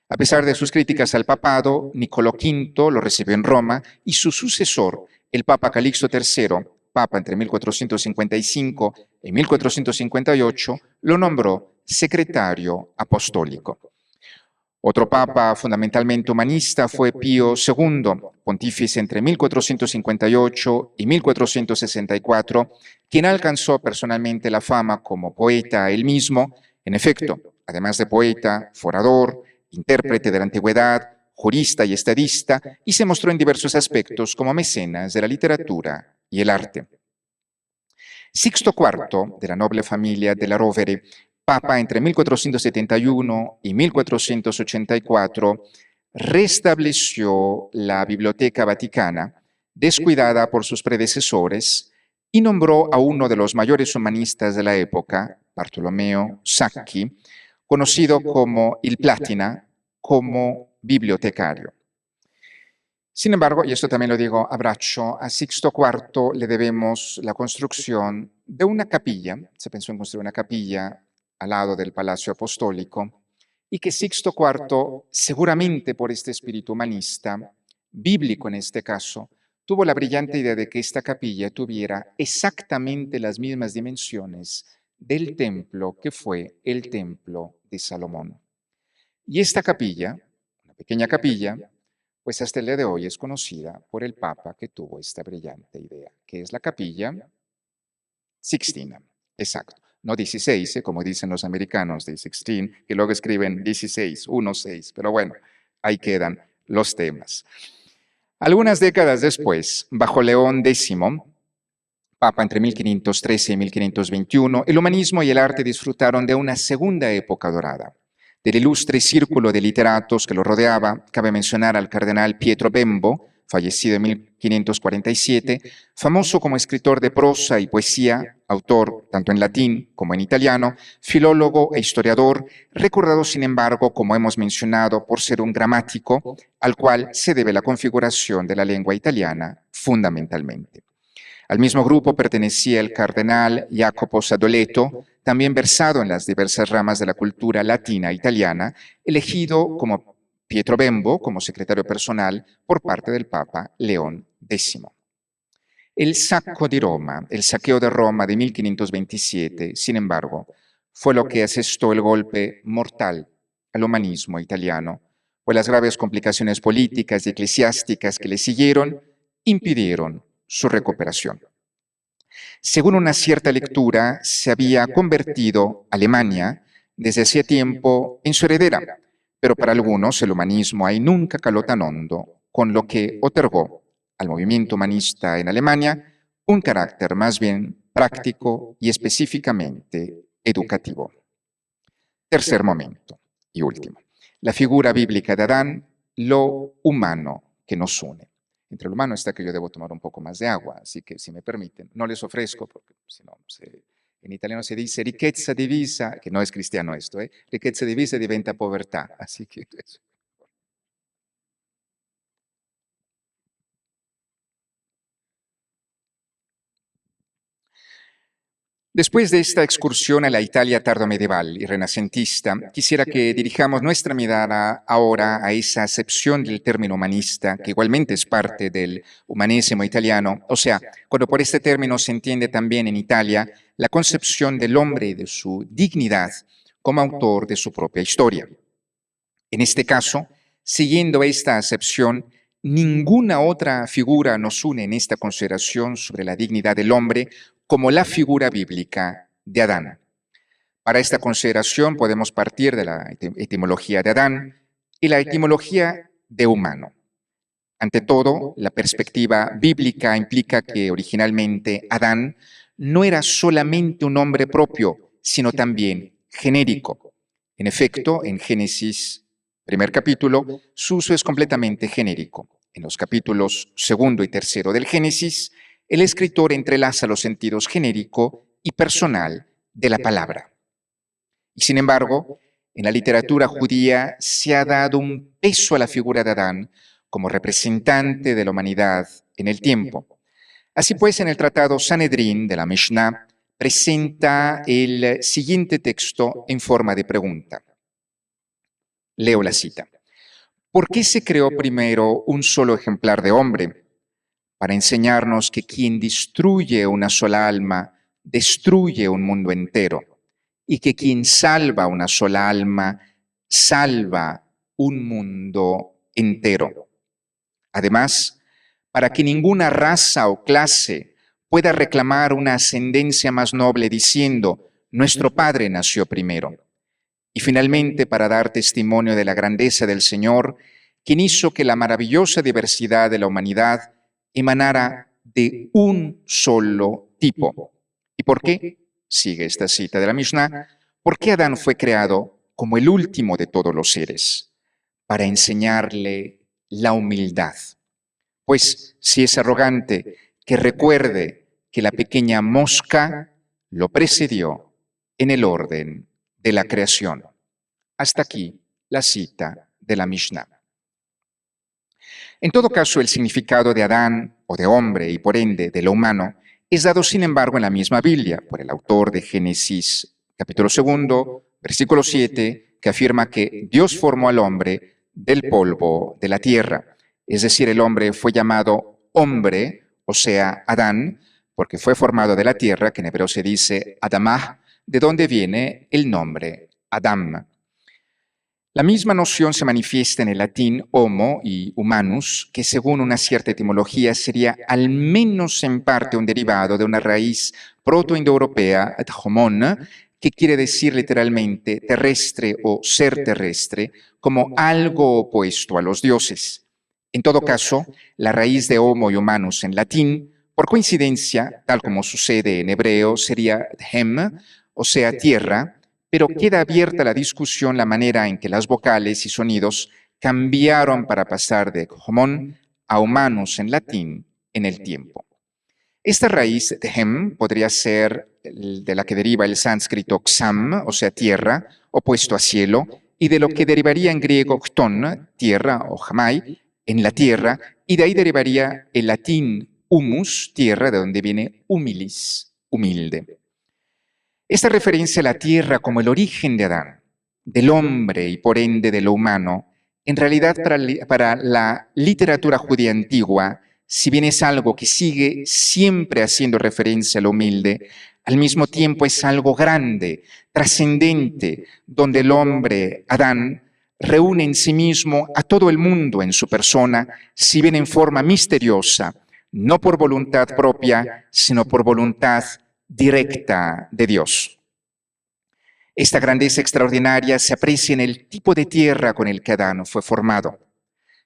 A pesar de sus críticas al papado, Nicolò V lo recibió en Roma y su sucesor, el Papa Calixto III, Papa entre 1455 y 1458, lo nombró secretario apostólico. Otro papa fundamentalmente humanista fue Pío II, pontífice entre 1458 y 1464, quien alcanzó personalmente la fama como poeta él mismo. En efecto, además de poeta, forador, intérprete de la antigüedad, jurista y estadista, y se mostró en diversos aspectos como mecenas de la literatura y el arte. Sixto IV, de la noble familia de la Rovere, Papa entre 1471 y 1484, restableció la Biblioteca Vaticana, descuidada por sus predecesores, y nombró a uno de los mayores humanistas de la época, Bartolomeo Sacchi, conocido como il Platina, como bibliotecario. Sin embargo, y esto también lo digo a braccio, a Sixto IV le debemos la construcción de una capilla. Se pensó en construir una capilla al lado del Palacio Apostólico, y que Sixto IV, seguramente por este espíritu humanista, bíblico en este caso, tuvo la brillante idea de que esta capilla tuviera exactamente las mismas dimensiones del templo que fue el templo de Salomón. Y esta capilla, una pequeña capilla, pues hasta el día de hoy es conocida por el Papa que tuvo esta brillante idea, que es la Capilla Sixtina. Exacto. No 16, como dicen los americanos de 16, que luego escriben 16, 16, pero bueno, ahí quedan los temas. Algunas décadas después, bajo León X, Papa entre 1513 y 1521, el humanismo y el arte disfrutaron de una segunda época dorada. Del ilustre círculo de literatos que lo rodeaba, cabe mencionar al cardenal Pietro Bembo, fallecido en 1547, famoso como escritor de prosa y poesía, autor tanto en latín como en italiano, filólogo e historiador, recordado sin embargo, como hemos mencionado, por ser un gramático, al cual se debe la configuración de la lengua italiana fundamentalmente. Al mismo grupo pertenecía el cardenal Jacopo Sadoleto, también versado en las diversas ramas de la cultura latina e italiana, elegido como Pietro Bembo como secretario personal por parte del Papa León X. El saqueo de Roma de 1527, sin embargo, fue lo que asestó el golpe mortal al humanismo italiano, pues las graves complicaciones políticas y eclesiásticas que le siguieron impidieron su recuperación. Según una cierta lectura, se había convertido Alemania desde hacía tiempo en su heredera, pero para algunos el humanismo ahí nunca caló tan hondo, con lo que otorgó al movimiento humanista en Alemania un carácter más bien práctico y específicamente educativo. Tercer momento y último, la figura bíblica de Adán, lo humano que nos une. Entre lo humano está que yo debo tomar un poco más de agua, así que si me permiten, no les ofrezco, porque si no, en italiano se dice ricchezza divisa, que no es cristiano esto, ricchezza divisa diventa povertà, así que eso. Después de esta excursión a la Italia tardomedieval y renacentista, quisiera que dirijamos nuestra mirada ahora a esa acepción del término humanista, que igualmente es parte del humanesimo italiano, o sea, cuando por este término se entiende también en Italia la concepción del hombre y de su dignidad como autor de su propia historia. En este caso, siguiendo esta acepción, ninguna otra figura nos une en esta consideración sobre la dignidad del hombre como la figura bíblica de Adán. Para esta consideración podemos partir de la etimología de Adán y la etimología de humano. Ante todo, la perspectiva bíblica implica que originalmente Adán no era solamente un hombre propio, sino también genérico. En efecto, en Génesis, primer capítulo, su uso es completamente genérico. En los capítulos segundo y tercero del Génesis, el escritor entrelaza los sentidos genérico y personal de la palabra. Y sin embargo, en la literatura judía se ha dado un peso a la figura de Adán como representante de la humanidad en el tiempo. Así pues, en el tratado Sanedrín de la Mishnah presenta el siguiente texto en forma de pregunta. Leo la cita. ¿Por qué se creó primero un solo ejemplar de hombre? Para enseñarnos que quien destruye una sola alma, destruye un mundo entero, y que quien salva una sola alma, salva un mundo entero. Además, para que ninguna raza o clase pueda reclamar una ascendencia más noble diciendo, nuestro Padre nació primero. Y finalmente, para dar testimonio de la grandeza del Señor, quien hizo que la maravillosa diversidad de la humanidad emanara de un solo tipo. ¿Y por qué? Sigue esta cita de la Mishnah. ¿Por qué Adán fue creado como el último de todos los seres? Para enseñarle la humildad. Pues si es arrogante, que recuerde que la pequeña mosca lo precedió en el orden de la creación. Hasta aquí la cita de la Mishnah. En todo caso, el significado de Adán o de hombre y por ende de lo humano es dado, sin embargo, en la misma Biblia por el autor de Génesis, capítulo 2, versículo 7, que afirma que Dios formó al hombre del polvo de la tierra. Es decir, el hombre fue llamado hombre, o sea, Adán, porque fue formado de la tierra, que en hebreo se dice Adamah, de donde viene el nombre Adam. La misma noción se manifiesta en el latín homo y humanus, que según una cierta etimología sería al menos en parte un derivado de una raíz protoindoeuropea, homon, que quiere decir literalmente terrestre o ser terrestre, como algo opuesto a los dioses. En todo caso, la raíz de homo y humanus en latín, por coincidencia, tal como sucede en hebreo, sería hem, o sea, tierra, pero queda abierta la discusión la manera en que las vocales y sonidos cambiaron para pasar de homón a humanus en latín en el tiempo. Esta raíz de hem podría ser de la que deriva el sánscrito xam, o sea, tierra, opuesto a cielo, y de lo que derivaría en griego chton, tierra o jamai, en la tierra, y de ahí derivaría el latín humus, tierra, de donde viene humilis, humilde. Esta referencia a la tierra como el origen de Adán, del hombre y por ende de lo humano, en realidad para la literatura judía antigua, si bien es algo que sigue siempre haciendo referencia a lo humilde, al mismo tiempo es algo grande, trascendente, donde el hombre, Adán, reúne en sí mismo a todo el mundo en su persona, si bien en forma misteriosa, no por voluntad propia, sino por voluntad directa de Dios. Esta grandeza extraordinaria se aprecia en el tipo de tierra con el que Adán fue formado.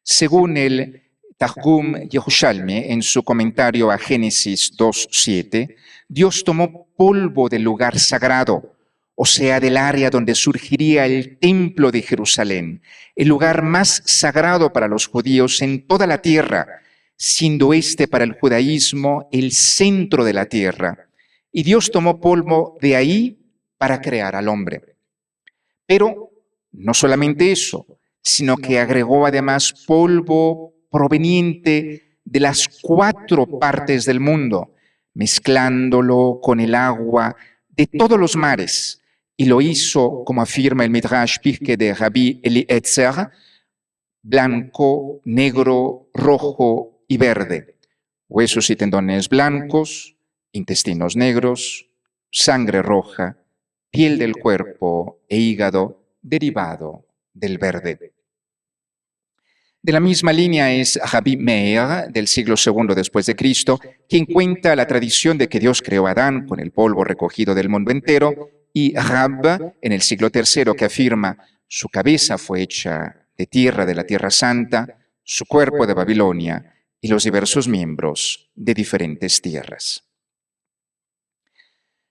Según el Targum Yerushalmi, en su comentario a Génesis 2:7, Dios tomó polvo del lugar sagrado, o sea, del área donde surgiría el templo de Jerusalén, el lugar más sagrado para los judíos en toda la tierra, siendo este para el judaísmo el centro de la tierra. Y Dios tomó polvo de ahí para crear al hombre. Pero no solamente eso, sino que agregó además polvo proveniente de las 4 partes del mundo, mezclándolo con el agua de todos los mares, y lo hizo, como afirma el Midrash Pirkei de Rabbi Eliezer, blanco, negro, rojo y verde, huesos y tendones blancos, intestinos negros, sangre roja, piel del cuerpo e hígado derivado del verde. De la misma línea es Rabbi Meir, del siglo II después de Cristo, quien cuenta la tradición de que Dios creó a Adán con el polvo recogido del mundo entero, y Rab, en el siglo III, que afirma su cabeza fue hecha de la Tierra Santa, su cuerpo de Babilonia y los diversos miembros de diferentes tierras.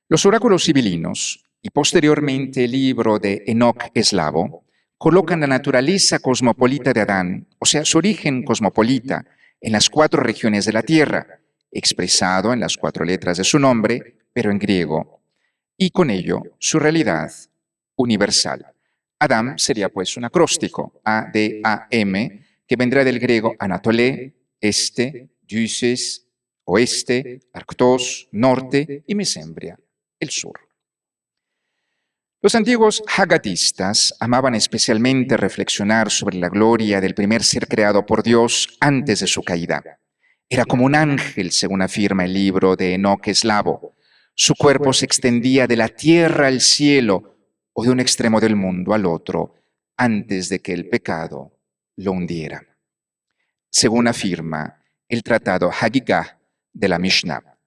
Los oráculos sibilinos y posteriormente el libro de Enoc eslavo colocan la naturaleza cosmopolita de Adán, o sea, su origen cosmopolita, en las 4 regiones de la tierra, expresado en las 4 letras de su nombre, pero en griego, y con ello su realidad universal. Adam sería pues un acróstico, A-D-A-M, que vendrá del griego Anatolé, este, Diuses, oeste, Arctos, norte, y Mesembria, el sur. Los antiguos haggadistas amaban especialmente reflexionar sobre la gloria del primer ser creado por Dios antes de su caída. Era como un ángel, según afirma el libro de Enoc eslavo. Su cuerpo se extendía de la tierra al cielo o de un extremo del mundo al otro antes de que el pecado lo hundiera. Según afirma el tratado Hagigah de la Mishnah.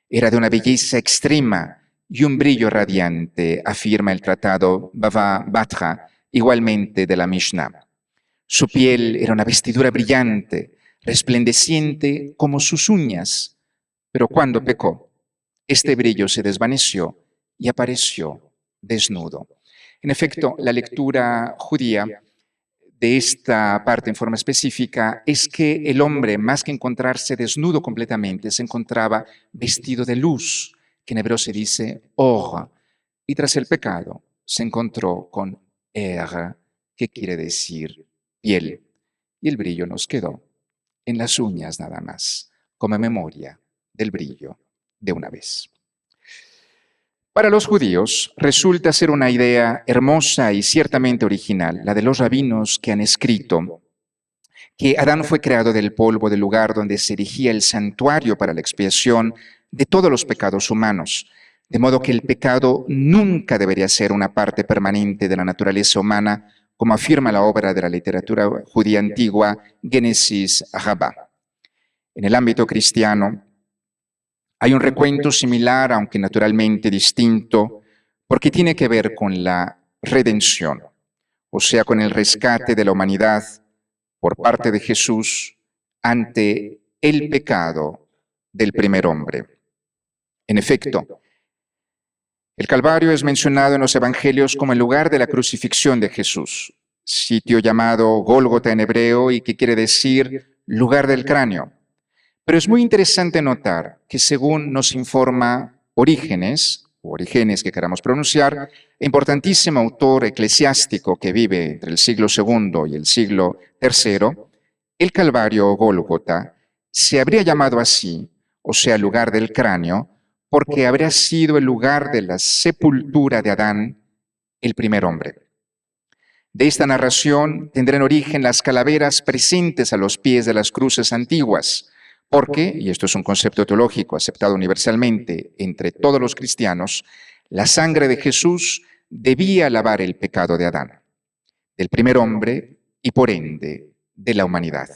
Era de una belleza extrema y un brillo radiante, afirma el tratado Bava Batra, igualmente de la Mishnah. Su piel era una vestidura brillante, resplandeciente como sus uñas, pero cuando pecó, este brillo se desvaneció y apareció desnudo. En efecto, la lectura judía de esta parte en forma específica es que el hombre, más que encontrarse desnudo completamente, se encontraba vestido de luz, que en hebreo se dice or, y tras el pecado se encontró con que quiere decir piel, y el brillo nos quedó en las uñas nada más, como memoria del brillo de una vez. Para los judíos resulta ser una idea hermosa y ciertamente original, la de los rabinos que han escrito que Adán fue creado del polvo del lugar donde se erigía el santuario para la expiación de todos los pecados humanos, de modo que el pecado nunca debería ser una parte permanente de la naturaleza humana, como afirma la obra de la literatura judía antigua, Génesis Rabbah. En el ámbito cristiano, hay un recuento similar, aunque naturalmente distinto, porque tiene que ver con la redención, o sea, con el rescate de la humanidad por parte de Jesús ante el pecado del primer hombre. En efecto, el Calvario es mencionado en los Evangelios como el lugar de la crucifixión de Jesús, sitio llamado Gólgota en hebreo y que quiere decir lugar del cráneo. Pero es muy interesante notar que según nos informa Orígenes, o Orígenes que queramos pronunciar, importantísimo autor eclesiástico que vive entre el siglo II y el siglo III, el Calvario o Gólgota se habría llamado así, o sea, lugar del cráneo, porque habría sido el lugar de la sepultura de Adán, el primer hombre. De esta narración tendrán origen las calaveras presentes a los pies de las cruces antiguas, porque, y esto es un concepto teológico aceptado universalmente entre todos los cristianos, la sangre de Jesús debía lavar el pecado de Adán, del primer hombre y por ende de la humanidad.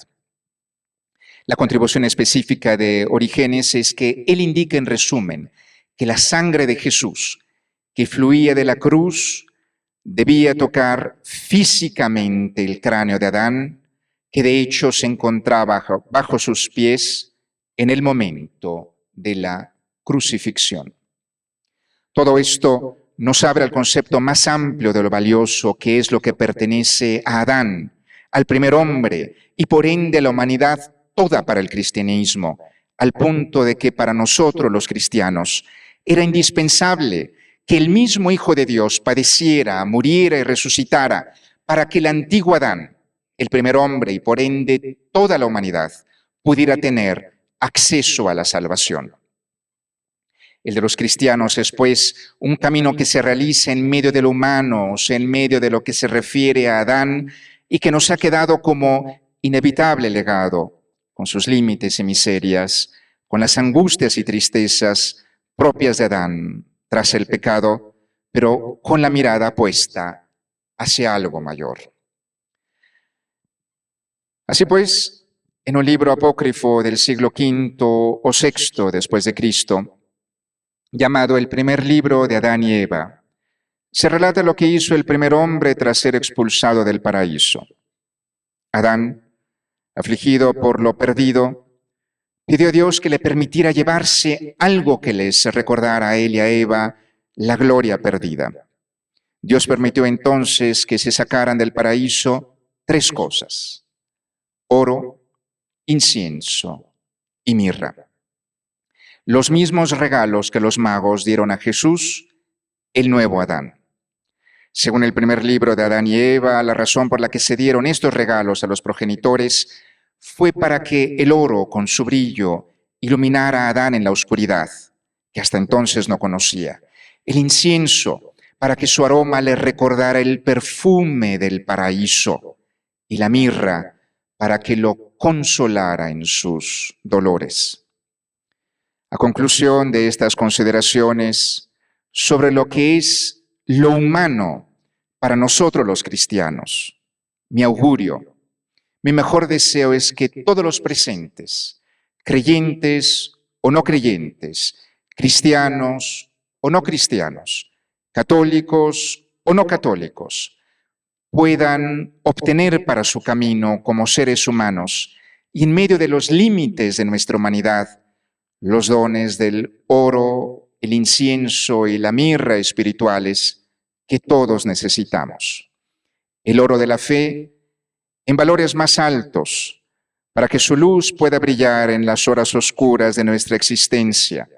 La contribución específica de Orígenes es que él indica en resumen que la sangre de Jesús que fluía de la cruz debía tocar físicamente el cráneo de Adán, que de hecho se encontraba bajo sus pies en el momento de la crucifixión. Todo esto nos abre al concepto más amplio de lo valioso que es lo que pertenece a Adán, al primer hombre, y por ende a la humanidad toda para el cristianismo, al punto de que para nosotros los cristianos era indispensable que el mismo Hijo de Dios padeciera, muriera y resucitara para que el antiguo Adán, el primer hombre y por ende toda la humanidad, pudiera tener acceso a la salvación. El de los cristianos es, pues, un camino que se realiza en medio de lo humano, o sea, en medio de lo que se refiere a Adán y que nos ha quedado como inevitable legado, con sus límites y miserias, con las angustias y tristezas propias de Adán tras el pecado, pero con la mirada puesta hacia algo mayor. Así pues, en un libro apócrifo del siglo V o VI después de Cristo, llamado el primer libro de Adán y Eva, se relata lo que hizo el primer hombre tras ser expulsado del paraíso. Adán, afligido por lo perdido, pidió a Dios que le permitiera llevarse algo que les recordara a él y a Eva la gloria perdida. Dios permitió entonces que se sacaran del paraíso 3 cosas: oro, incienso y mirra. Los mismos regalos que los magos dieron a Jesús, el nuevo Adán. Según el primer libro de Adán y Eva, la razón por la que se dieron estos regalos a los progenitores fue para que el oro, con su brillo, iluminara a Adán en la oscuridad, que hasta entonces no conocía. El incienso, para que su aroma le recordara el perfume del paraíso. Y la mirra, para que lo consolara en sus dolores. A conclusión de estas consideraciones sobre lo que es lo humano para nosotros los cristianos, mi augurio, mi mejor deseo es que todos los presentes, creyentes o no creyentes, cristianos o no cristianos, católicos o no católicos, puedan obtener para su camino como seres humanos y en medio de los límites de nuestra humanidad, los dones del oro, el incienso y la mirra espirituales que todos necesitamos. El oro de la fe en valores más altos, para que su luz pueda brillar en las horas oscuras de nuestra existencia.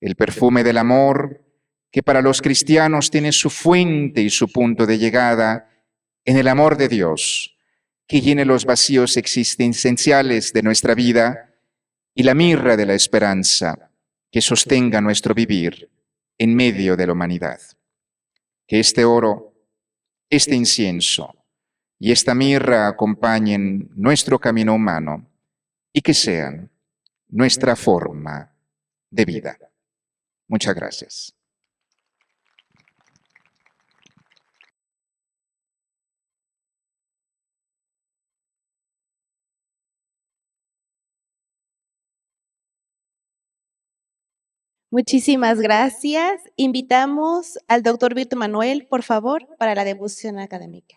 El perfume del amor, que para los cristianos tiene su fuente y su punto de llegada en el amor de Dios, que llene los vacíos existenciales de nuestra vida, y la mirra de la esperanza, que sostenga nuestro vivir en medio de la humanidad. Que este oro, este incienso y esta mirra acompañen nuestro camino humano y que sean nuestra forma de vida. Muchas gracias. Muchísimas gracias. Invitamos al doctor Víctor Manuel, por favor, para la devoción académica.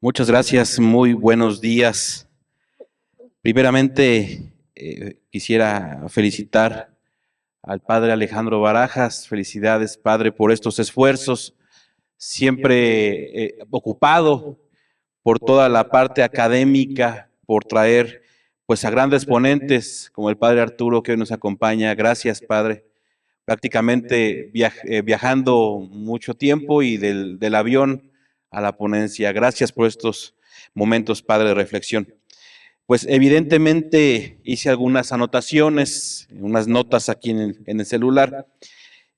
Muchas gracias, muy buenos días. Primeramente, quisiera felicitar al padre Alejandro Barajas. Felicidades, padre, por estos esfuerzos, siempre ocupado por toda la parte académica, por traer pues a grandes ponentes como el padre Arturo que hoy nos acompaña. Gracias, padre. Prácticamente viajando mucho tiempo y del avión a la ponencia. Gracias por estos momentos, padre, de reflexión. Pues evidentemente hice algunas anotaciones, unas notas aquí en el celular,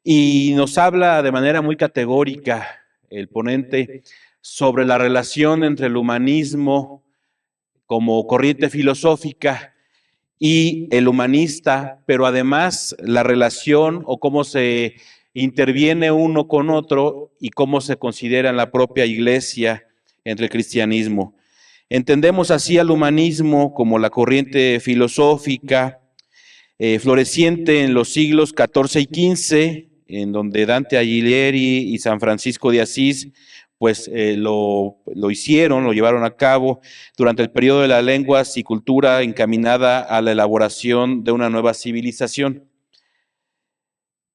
y nos habla de manera muy categórica el ponente sobre la relación entre el humanismo como corriente filosófica y el humanista, pero además la relación o cómo se interviene uno con otro y cómo se considera en la propia iglesia entre el cristianismo. Entendemos así al humanismo como la corriente filosófica floreciente en los siglos XIV y XV, en donde Dante Alighieri y San Francisco de Asís pues lo hicieron, lo llevaron a cabo durante el periodo de las lenguas y cultura encaminada a la elaboración de una nueva civilización.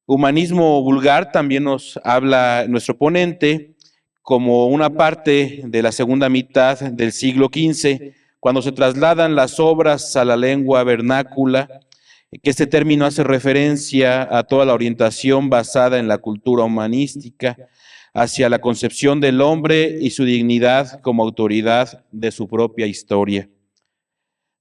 Humanismo vulgar también nos habla nuestro ponente como una parte de la segunda mitad del siglo XV, cuando se trasladan las obras a la lengua vernácula, que este término hace referencia a toda la orientación basada en la cultura humanística, hacia la concepción del hombre y su dignidad como autoridad de su propia historia.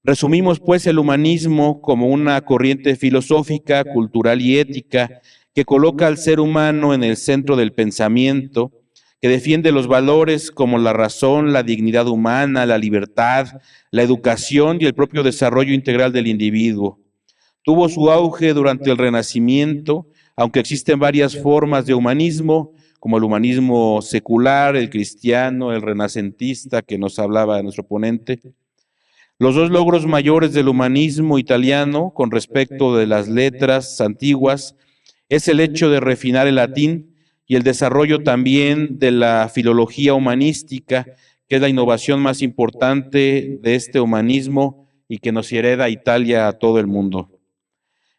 Resumimos pues el humanismo como una corriente filosófica, cultural y ética que coloca al ser humano en el centro del pensamiento, que defiende los valores como la razón, la dignidad humana, la libertad, la educación y el propio desarrollo integral del individuo. Tuvo su auge durante el Renacimiento, aunque existen varias formas de humanismo, como el humanismo secular, el cristiano, el renacentista, que nos hablaba nuestro ponente. Los dos logros mayores del humanismo italiano con respecto de las letras antiguas es el hecho de refinar el latín y el desarrollo también de la filología humanística, que es la innovación más importante de este humanismo y que nos hereda Italia a todo el mundo.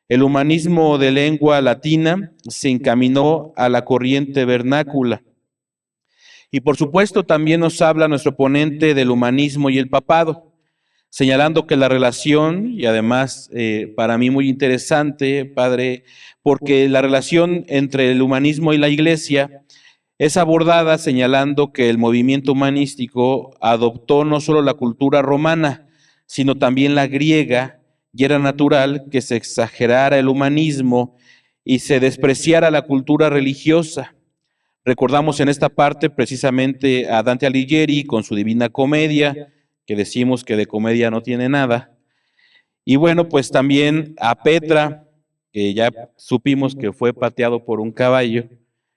El humanismo de lengua latina se encaminó a la corriente vernácula. Y por supuesto también nos habla nuestro ponente del humanismo y el papado, señalando que la relación, y además para mí muy interesante, padre, porque la relación entre el humanismo y la iglesia es abordada señalando que el movimiento humanístico adoptó no solo la cultura romana, sino también la griega, y era natural que se exagerara el humanismo y se despreciara la cultura religiosa. Recordamos en esta parte precisamente a Dante Alighieri con su Divina Comedia, que decimos que de comedia no tiene nada. Y bueno, pues también a Petra, que ya supimos que fue pateado por un caballo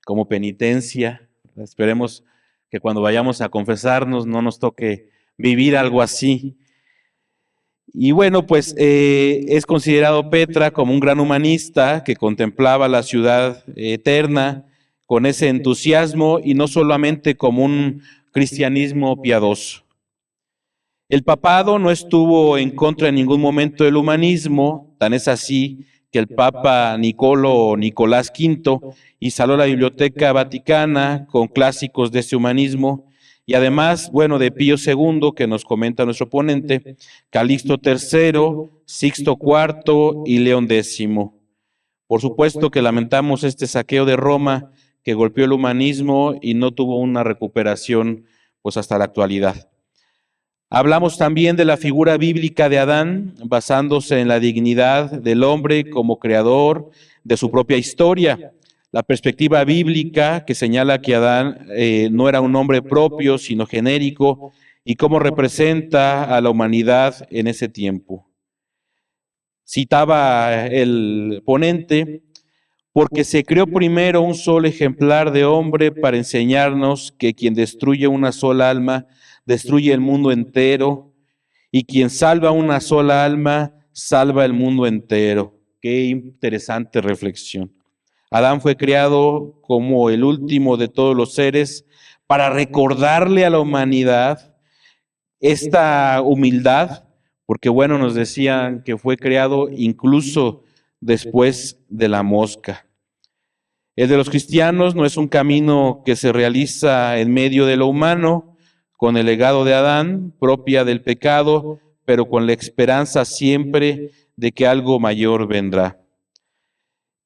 como penitencia. Esperemos que cuando vayamos a confesarnos no nos toque vivir algo así. Y bueno, pues es considerado Petra como un gran humanista que contemplaba la ciudad eterna con ese entusiasmo y no solamente como un cristianismo piadoso. El papado no estuvo en contra en ningún momento del humanismo, tan es así que el Papa Nicolás V instaló la Biblioteca Vaticana con clásicos de este humanismo, y además, bueno, de Pío II, que nos comenta nuestro ponente, Calixto III, Sixto IV y León X. Por supuesto que lamentamos este saqueo de Roma que golpeó el humanismo y no tuvo una recuperación pues hasta la actualidad. Hablamos también de la figura bíblica de Adán, basándose en la dignidad del hombre como creador de su propia historia. La perspectiva bíblica que señala que Adán no era un hombre propio, sino genérico, y cómo representa a la humanidad en ese tiempo. Citaba el ponente, porque se creó primero un solo ejemplar de hombre para enseñarnos que quien destruye una sola alma, destruye el mundo entero, y quien salva una sola alma, salva el mundo entero. Qué interesante reflexión. Adán fue creado como el último de todos los seres para recordarle a la humanidad esta humildad, porque bueno, nos decían que fue creado incluso después de la mosca. El de los cristianos no es un camino que se realiza en medio de lo humano, con el legado de Adán, propia del pecado, pero con la esperanza siempre de que algo mayor vendrá.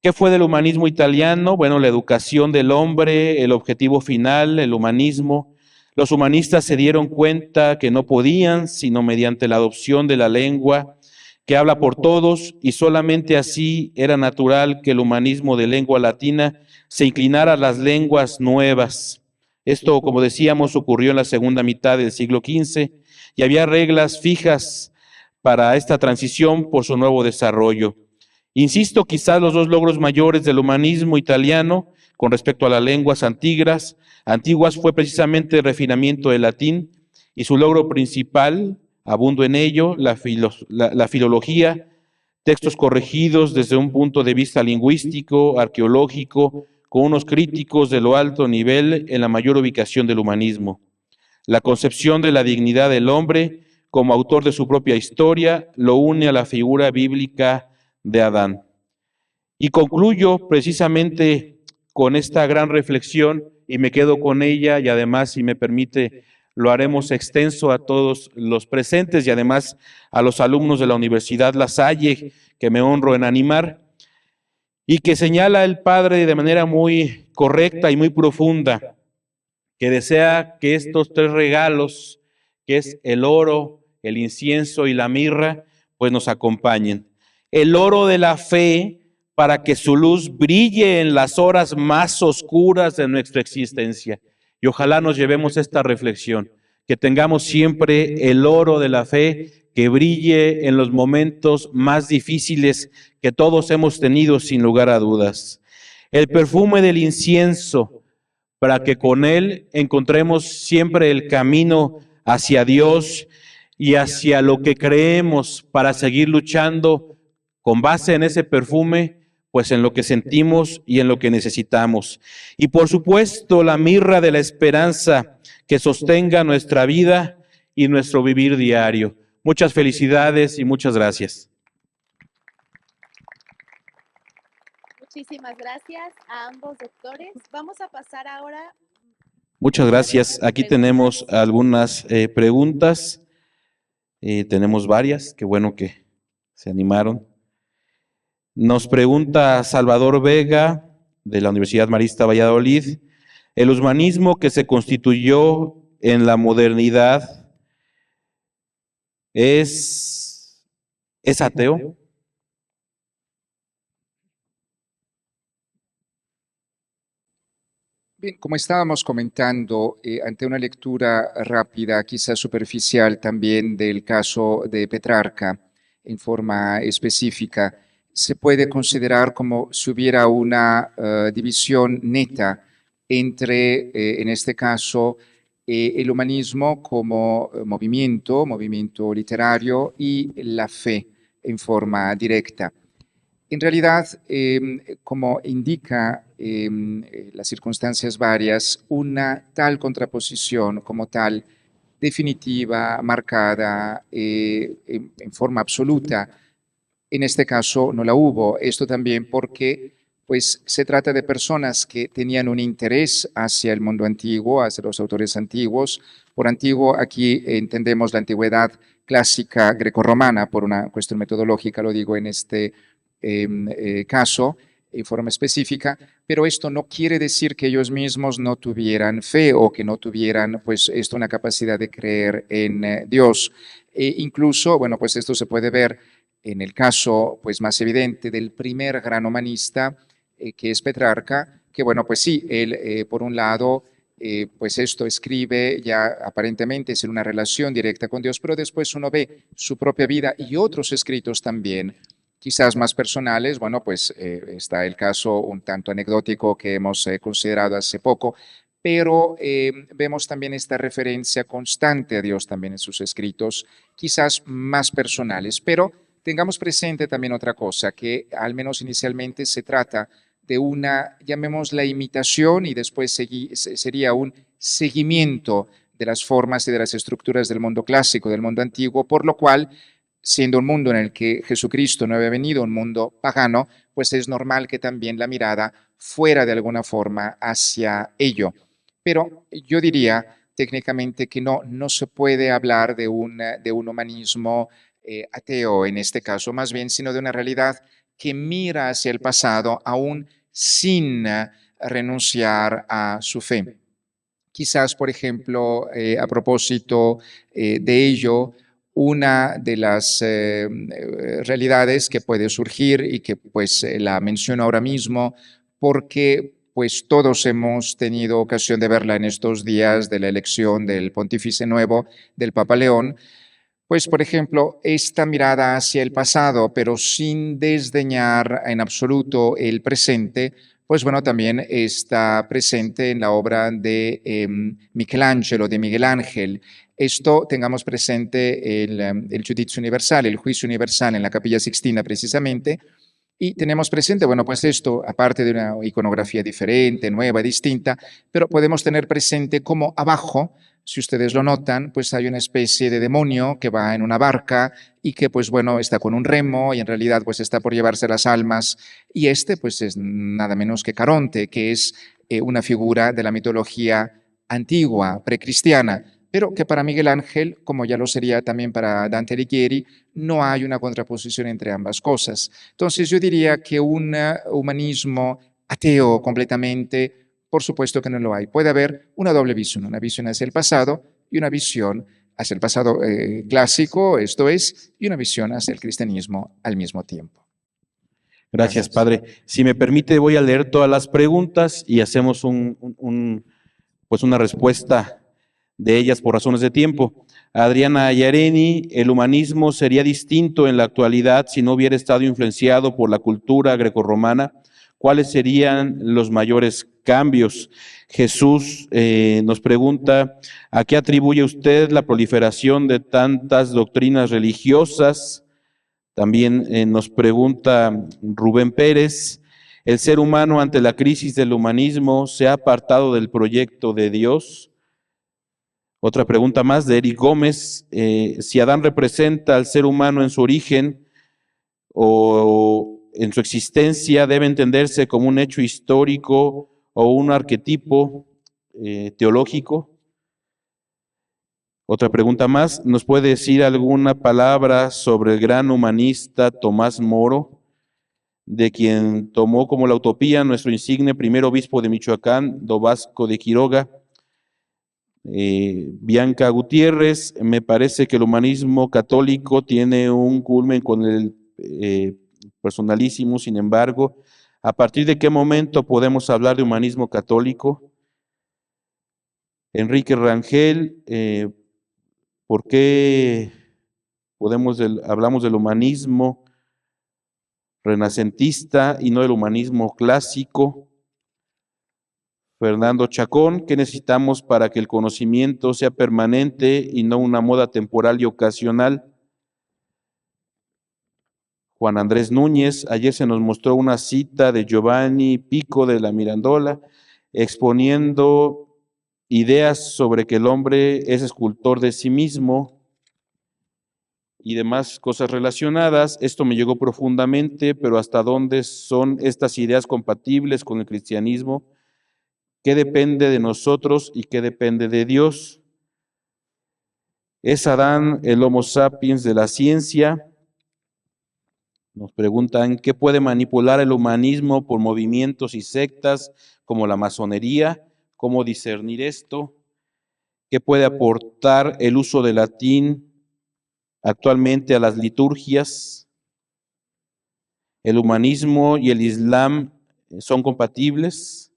¿Qué fue del humanismo italiano? Bueno, la educación del hombre, el objetivo final, el humanismo. Los humanistas se dieron cuenta que no podían, sino mediante la adopción de la lengua que habla por todos, y solamente así era natural que el humanismo de lengua latina se inclinara a las lenguas nuevas. Esto, como decíamos, ocurrió en la segunda mitad del siglo XV, y había reglas fijas para esta transición por su nuevo desarrollo. Insisto, quizás los dos logros mayores del humanismo italiano con respecto a las lenguas antiguas fue precisamente el refinamiento del latín, y su logro principal, abundo en ello, la filología, textos corregidos desde un punto de vista lingüístico, arqueológico, con unos críticos de lo alto nivel en la mayor ubicación del humanismo. La concepción de la dignidad del hombre como autor de su propia historia lo une a la figura bíblica de Adán. Y concluyo precisamente con esta gran reflexión, y me quedo con ella, y además, si me permite, lo haremos extenso a todos los presentes y además a los alumnos de la Universidad La Salle, que me honro en animar, y que señala el Padre de manera muy correcta y muy profunda, que desea que estos tres regalos, que es el oro, el incienso y la mirra, pues nos acompañen. El oro de la fe, para que su luz brille en las horas más oscuras de nuestra existencia. Y ojalá nos llevemos esta reflexión, que tengamos siempre el oro de la fe que brille en los momentos más difíciles que todos hemos tenido sin lugar a dudas. El perfume del incienso, para que con él encontremos siempre el camino hacia Dios y hacia lo que creemos, para seguir luchando con base en ese perfume, pues en lo que sentimos y en lo que necesitamos. Y por supuesto, la mirra de la esperanza que sostenga nuestra vida y nuestro vivir diario. Muchas felicidades y muchas gracias. Muchísimas gracias a ambos doctores. Vamos a pasar ahora. Muchas gracias. Aquí tenemos algunas preguntas. Tenemos varias. Qué bueno que se animaron. Nos pregunta Salvador Vega, de la Universidad Marista Valladolid, ¿el humanismo que se constituyó en la modernidad es ateo? Bien, como estábamos comentando, ante una lectura rápida, quizás superficial también del caso de Petrarca, en forma específica, se puede considerar como si hubiera una división neta entre, en este caso, el humanismo como movimiento literario, y la fe en forma directa. En realidad, como indica las circunstancias varias, una tal contraposición como tal, definitiva, marcada en forma absoluta, En este caso no la hubo. Esto también porque pues se trata de personas que tenían un interés hacia el mundo antiguo, hacia los autores antiguos. Por antiguo aquí entendemos la antigüedad clásica grecorromana, por una cuestión metodológica, lo digo en este caso, en forma específica, pero esto no quiere decir que ellos mismos no tuvieran fe o que no tuvieran, pues, esto una capacidad de creer en Dios. Incluso, bueno, pues esto se puede ver en el caso, pues, más evidente del primer gran humanista, que es Petrarca, que, bueno, pues sí, él, por un lado, pues esto escribe ya aparentemente es en una relación directa con Dios, pero después uno ve su propia vida y otros escritos también, quizás más personales. Bueno, pues está el caso un tanto anecdótico que hemos considerado hace poco, pero vemos también esta referencia constante a Dios también en sus escritos, quizás más personales, pero tengamos presente también otra cosa, que al menos inicialmente se trata de una, llamémosla imitación, y después sería un seguimiento de las formas y de las estructuras del mundo clásico, del mundo antiguo, por lo cual, siendo un mundo en el que Jesucristo no había venido, un mundo pagano, pues es normal que también la mirada fuera de alguna forma hacia ello. Pero yo diría técnicamente que no se puede hablar de un humanismo ateo en este caso, más bien, sino de una realidad que mira hacia el pasado aún sin renunciar a su fe. Quizás, por ejemplo, a propósito de ello, una de las realidades que puede surgir y que pues la menciono ahora mismo porque pues todos hemos tenido ocasión de verla en estos días de la elección del pontífice nuevo, del Papa León, pues, por ejemplo, esta mirada hacia el pasado, pero sin desdeñar en absoluto el presente, pues bueno, también está presente en la obra de Michelangelo, de Miguel Ángel. Esto tengamos presente el Giudizio Universal, el Juicio Universal en la Capilla Sixtina precisamente, y tenemos presente, bueno, pues esto, aparte de una iconografía diferente, nueva, distinta, pero podemos tener presente cómo abajo, si ustedes lo notan, pues hay una especie de demonio que va en una barca y que, pues bueno, está con un remo y en realidad pues está por llevarse las almas. Y este, pues es nada menos que Caronte, que es una figura de la mitología antigua, precristiana, pero que para Miguel Ángel, como ya lo sería también para Dante Alighieri, no hay una contraposición entre ambas cosas. Entonces yo diría que un humanismo ateo completamente, por supuesto que no lo hay. Puede haber una doble visión, una visión hacia el pasado y una visión hacia el pasado clásico, esto es, y una visión hacia el cristianismo al mismo tiempo. Gracias, Padre. Si me permite, voy a leer todas las preguntas y hacemos pues una respuesta de ellas por razones de tiempo. Adriana Ayareni, el humanismo sería distinto en la actualidad si no hubiera estado influenciado por la cultura grecorromana. ¿Cuáles serían los mayores cambios? Jesús nos pregunta, ¿a qué atribuye usted la proliferación de tantas doctrinas religiosas? También nos pregunta Rubén Pérez, ¿el ser humano ante la crisis del humanismo se ha apartado del proyecto de Dios? Otra pregunta más de Eric Gómez, si Adán representa al ser humano en su origen o en su existencia, debe entenderse como un hecho histórico o un arquetipo teológico. Otra pregunta más, ¿nos puede decir alguna palabra sobre el gran humanista Tomás Moro, de quien tomó como la utopía nuestro insigne primer obispo de Michoacán, do Vasco de Quiroga? Bianca Gutiérrez, me parece que el humanismo católico tiene un culmen con el personalísimo, sin embargo, ¿a partir de qué momento podemos hablar de humanismo católico? Enrique Rangel, ¿por qué hablamos del humanismo renacentista y no del humanismo clásico? Fernando Chacón, ¿qué necesitamos para que el conocimiento sea permanente y no una moda temporal y ocasional? Juan Andrés Núñez, ayer se nos mostró una cita de Giovanni Pico de la Mirandola, exponiendo ideas sobre que el hombre es escultor de sí mismo y demás cosas relacionadas. Esto me llegó profundamente, pero ¿hasta dónde son estas ideas compatibles con el cristianismo? ¿Qué depende de nosotros y qué depende de Dios? ¿Es Adán el Homo sapiens de la ciencia? Nos preguntan, ¿qué puede manipular el humanismo por movimientos y sectas como la masonería? ¿Cómo discernir esto? ¿Qué puede aportar el uso del latín actualmente a las liturgias? ¿El humanismo y el islam son compatibles?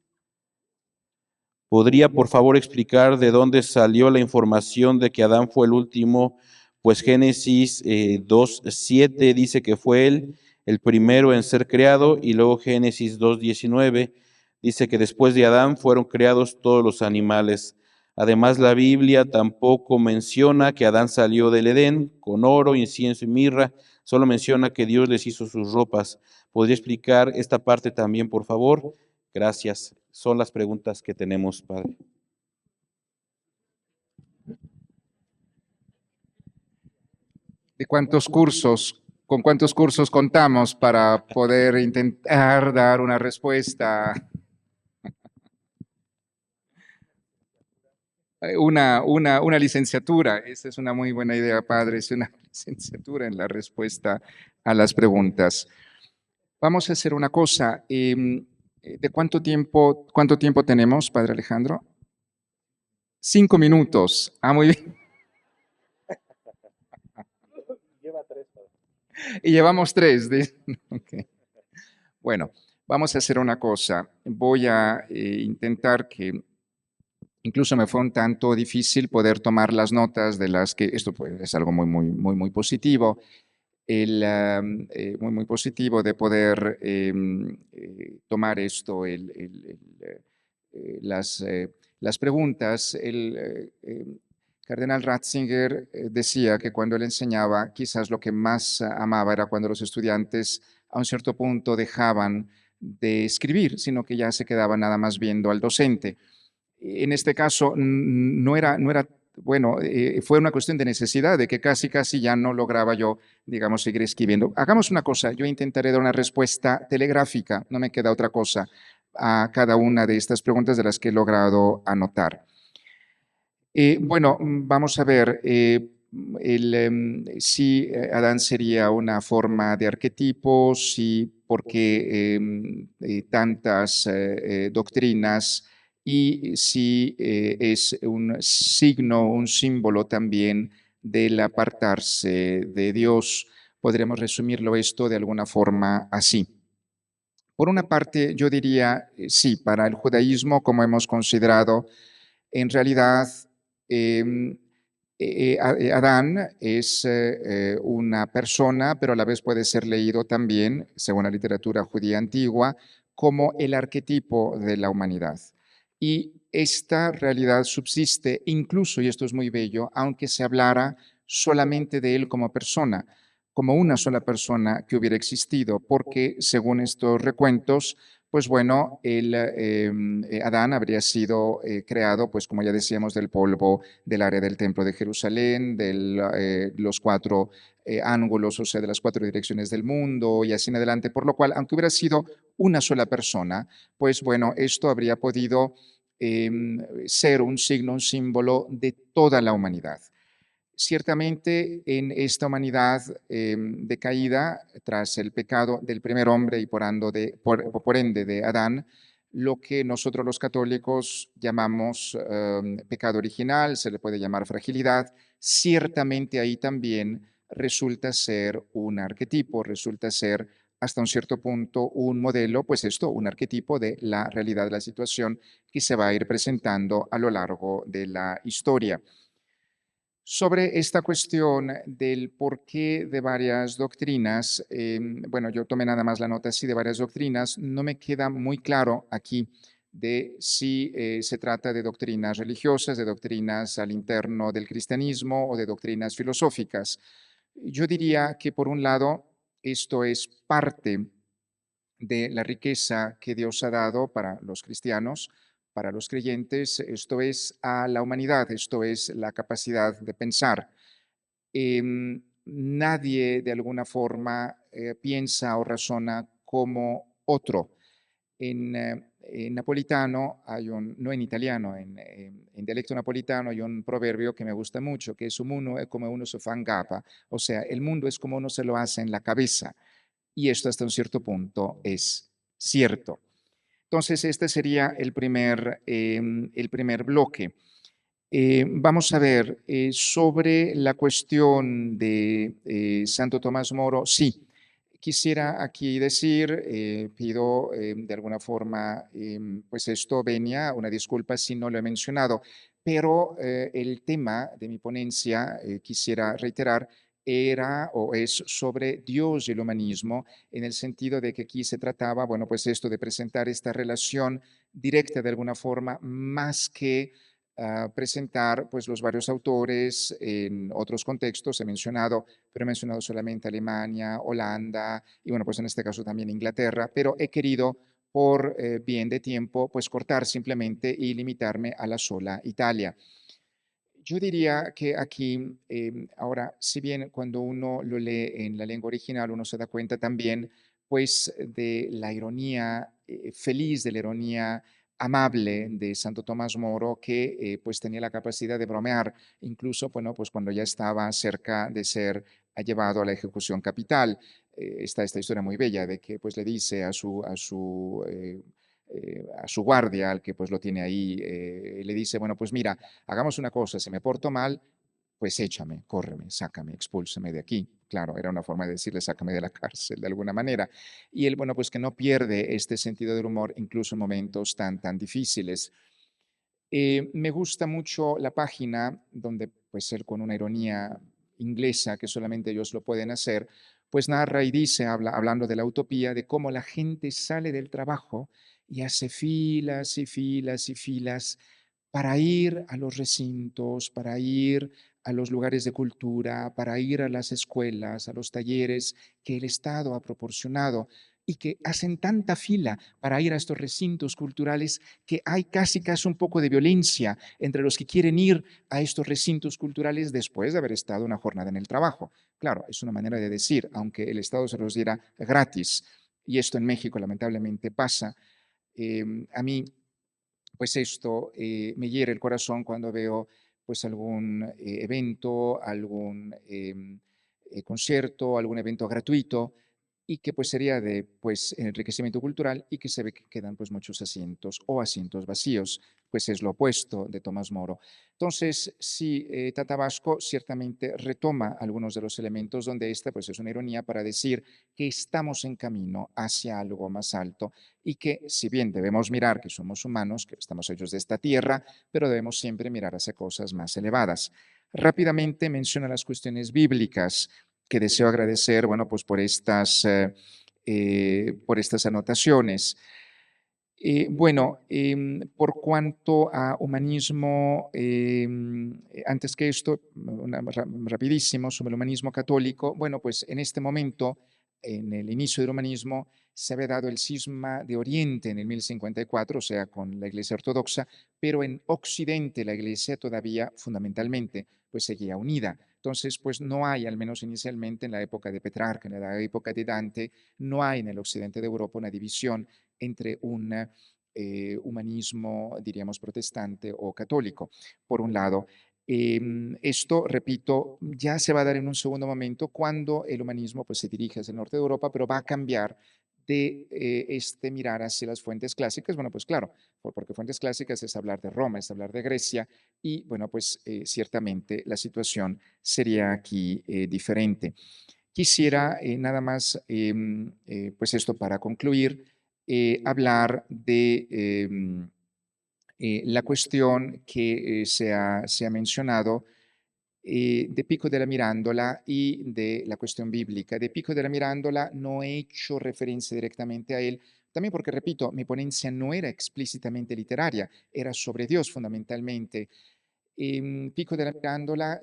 ¿Podría, por favor, explicar de dónde salió la información de que Adán fue el último? Pues Génesis 2:7 dice que fue él el primero en ser creado, y luego Génesis 2:19 dice que después de Adán fueron creados todos los animales. Además, la Biblia tampoco menciona que Adán salió del Edén con oro, incienso y mirra, solo menciona que Dios les hizo sus ropas. ¿Podría explicar esta parte también, por favor? Gracias. Son las preguntas que tenemos, Padre. ¿Con cuántos cursos contamos para poder intentar dar una respuesta? Una licenciatura, esa es una muy buena idea, padre, es una licenciatura en la respuesta a las preguntas. Vamos a hacer una cosa. ¿De cuánto tiempo tenemos, padre Alejandro? 5 minutos. Ah, muy bien. Y llevamos 3. Okay. Bueno, vamos a hacer una cosa. Voy a intentar que, incluso me fue un tanto difícil poder tomar las notas de las que, esto pues, es algo muy positivo, muy positivo de poder tomar esto, las preguntas. El cardenal Ratzinger decía que cuando él enseñaba, quizás lo que más amaba era cuando los estudiantes a un cierto punto dejaban de escribir, sino que ya se quedaban nada más viendo al docente. En este caso no era bueno, fue una cuestión de necesidad, de que casi ya no lograba yo, digamos, seguir escribiendo. Hagamos una cosa, yo intentaré dar una respuesta telegráfica, no me queda otra cosa, a cada una de estas preguntas de las que he logrado anotar. Bueno, vamos a ver si Adán sería una forma de arquetipo, si por qué tantas doctrinas, y si es un signo, un símbolo también del apartarse de Dios. Podríamos resumirlo esto de alguna forma así. Por una parte, yo diría, sí, para el judaísmo, como hemos considerado, en realidad Adán es una persona, pero a la vez puede ser leído también, según la literatura judía antigua, como el arquetipo de la humanidad. Y esta realidad subsiste incluso, y esto es muy bello, aunque se hablara solamente de él como persona, como una sola persona que hubiera existido, porque según estos recuentos, pues bueno, Adán habría sido creado, pues como ya decíamos, del polvo del área del templo de Jerusalén, de los 4 ángulos, o sea, de las 4 direcciones del mundo y así en adelante, por lo cual, aunque hubiera sido una sola persona, pues bueno, esto habría podido ser un signo, un símbolo de toda la humanidad. Ciertamente en esta humanidad decaída tras el pecado del primer hombre y por ende de Adán, lo que nosotros los católicos llamamos pecado original, se le puede llamar fragilidad, ciertamente ahí también resulta ser un arquetipo, resulta ser hasta un cierto punto un modelo, pues esto, un arquetipo de la realidad de la situación que se va a ir presentando a lo largo de la historia. Sobre esta cuestión del porqué de varias doctrinas, bueno, yo tomé nada más la nota así de varias doctrinas, no me queda muy claro aquí de si se trata de doctrinas religiosas, de doctrinas al interno del cristianismo o de doctrinas filosóficas. Yo diría que por un lado esto es parte de la riqueza que Dios ha dado para los cristianos, para los creyentes, esto es a la humanidad, esto es la capacidad de pensar. nadie de alguna forma piensa o razona como otro. En napolitano hay no en italiano, en dialecto napolitano hay un proverbio que me gusta mucho, que es un mundo es como uno se fa in capa, o sea, el mundo es como uno se lo hace en la cabeza. Y esto hasta un cierto punto es cierto. Entonces, este sería el primer bloque. Vamos a ver, sobre la cuestión de Santo Tomás Moro, sí, quisiera aquí decir, pido de alguna forma, pues esto venía, una disculpa si no lo he mencionado, pero el tema de mi ponencia, quisiera reiterar, era o es sobre Dios y el humanismo, en el sentido de que aquí se trataba, bueno, pues esto de presentar esta relación directa de alguna forma, más que presentar pues los varios autores en otros contextos, he mencionado, pero he mencionado solamente Alemania, Holanda y bueno, pues en este caso también Inglaterra, pero he querido por bien de tiempo pues cortar simplemente y limitarme a la sola Italia. Yo diría que aquí, ahora, si bien cuando uno lo lee en la lengua original, uno se da cuenta también, pues, de la ironía feliz, de la ironía amable de Santo Tomás Moro, que pues tenía la capacidad de bromear, incluso, bueno, pues cuando ya estaba cerca de ser llevado a la ejecución capital. Está esta historia muy bella de que pues le dice a su guardia, al que pues lo tiene ahí, le dice, bueno, pues mira, hagamos una cosa, si me porto mal, pues échame, córreme, sácame, expúlsame de aquí. Claro, era una forma de decirle, sácame de la cárcel de alguna manera. Y él, bueno, pues que no pierde este sentido del humor incluso en momentos tan difíciles. Me gusta mucho la página donde, pues él con una ironía inglesa que solamente ellos lo pueden hacer, pues narra y dice, hablando de la utopía, de cómo la gente sale del trabajo y hace filas y filas y filas para ir a los recintos, para ir a los lugares de cultura, para ir a las escuelas, a los talleres que el Estado ha proporcionado y que hacen tanta fila para ir a estos recintos culturales que hay casi un poco de violencia entre los que quieren ir a estos recintos culturales después de haber estado una jornada en el trabajo. Claro, es una manera de decir, aunque el Estado se los diera gratis, y esto en México lamentablemente pasa, a mí pues esto me hiere el corazón cuando veo pues algún evento, algún concierto, algún evento gratuito y que pues sería de pues enriquecimiento cultural y que se ve que quedan pues muchos asientos o asientos vacíos, pues es lo opuesto de Tomás Moro. Entonces, sí, Tata Vasco ciertamente retoma algunos de los elementos donde esta pues es una ironía para decir que estamos en camino hacia algo más alto y que si bien debemos mirar que somos humanos, que estamos hechos de esta tierra, pero debemos siempre mirar hacia cosas más elevadas. Rápidamente menciona las cuestiones bíblicas que deseo agradecer, bueno, pues por estas anotaciones. Bueno, por cuanto a humanismo, antes que esto, rapidísimo sobre el humanismo católico, bueno, pues en este momento, en el inicio del humanismo, se había dado el cisma de Oriente en el 1054, o sea, con la Iglesia Ortodoxa, pero en Occidente la Iglesia todavía fundamentalmente pues seguía unida. Entonces, pues no hay, al menos inicialmente en la época de Petrarca, en la época de Dante, no hay en el occidente de Europa una división entre un humanismo, diríamos, protestante o católico, por un lado. Esto, repito, ya se va a dar en un segundo momento cuando el humanismo pues, se dirige hacia el norte de Europa, pero va a cambiar de este mirar hacia las fuentes clásicas. Bueno, pues claro, porque fuentes clásicas es hablar de Roma, es hablar de Grecia, y bueno, pues ciertamente la situación sería aquí diferente. Quisiera nada más, pues esto para concluir, hablar de la cuestión que se ha mencionado de Pico de la Mirandola y de la cuestión bíblica. De Pico de la Mirandola no he hecho referencia directamente a él, también porque, repito, mi ponencia no era explícitamente literaria, era sobre Dios fundamentalmente. Pico de la Mirandola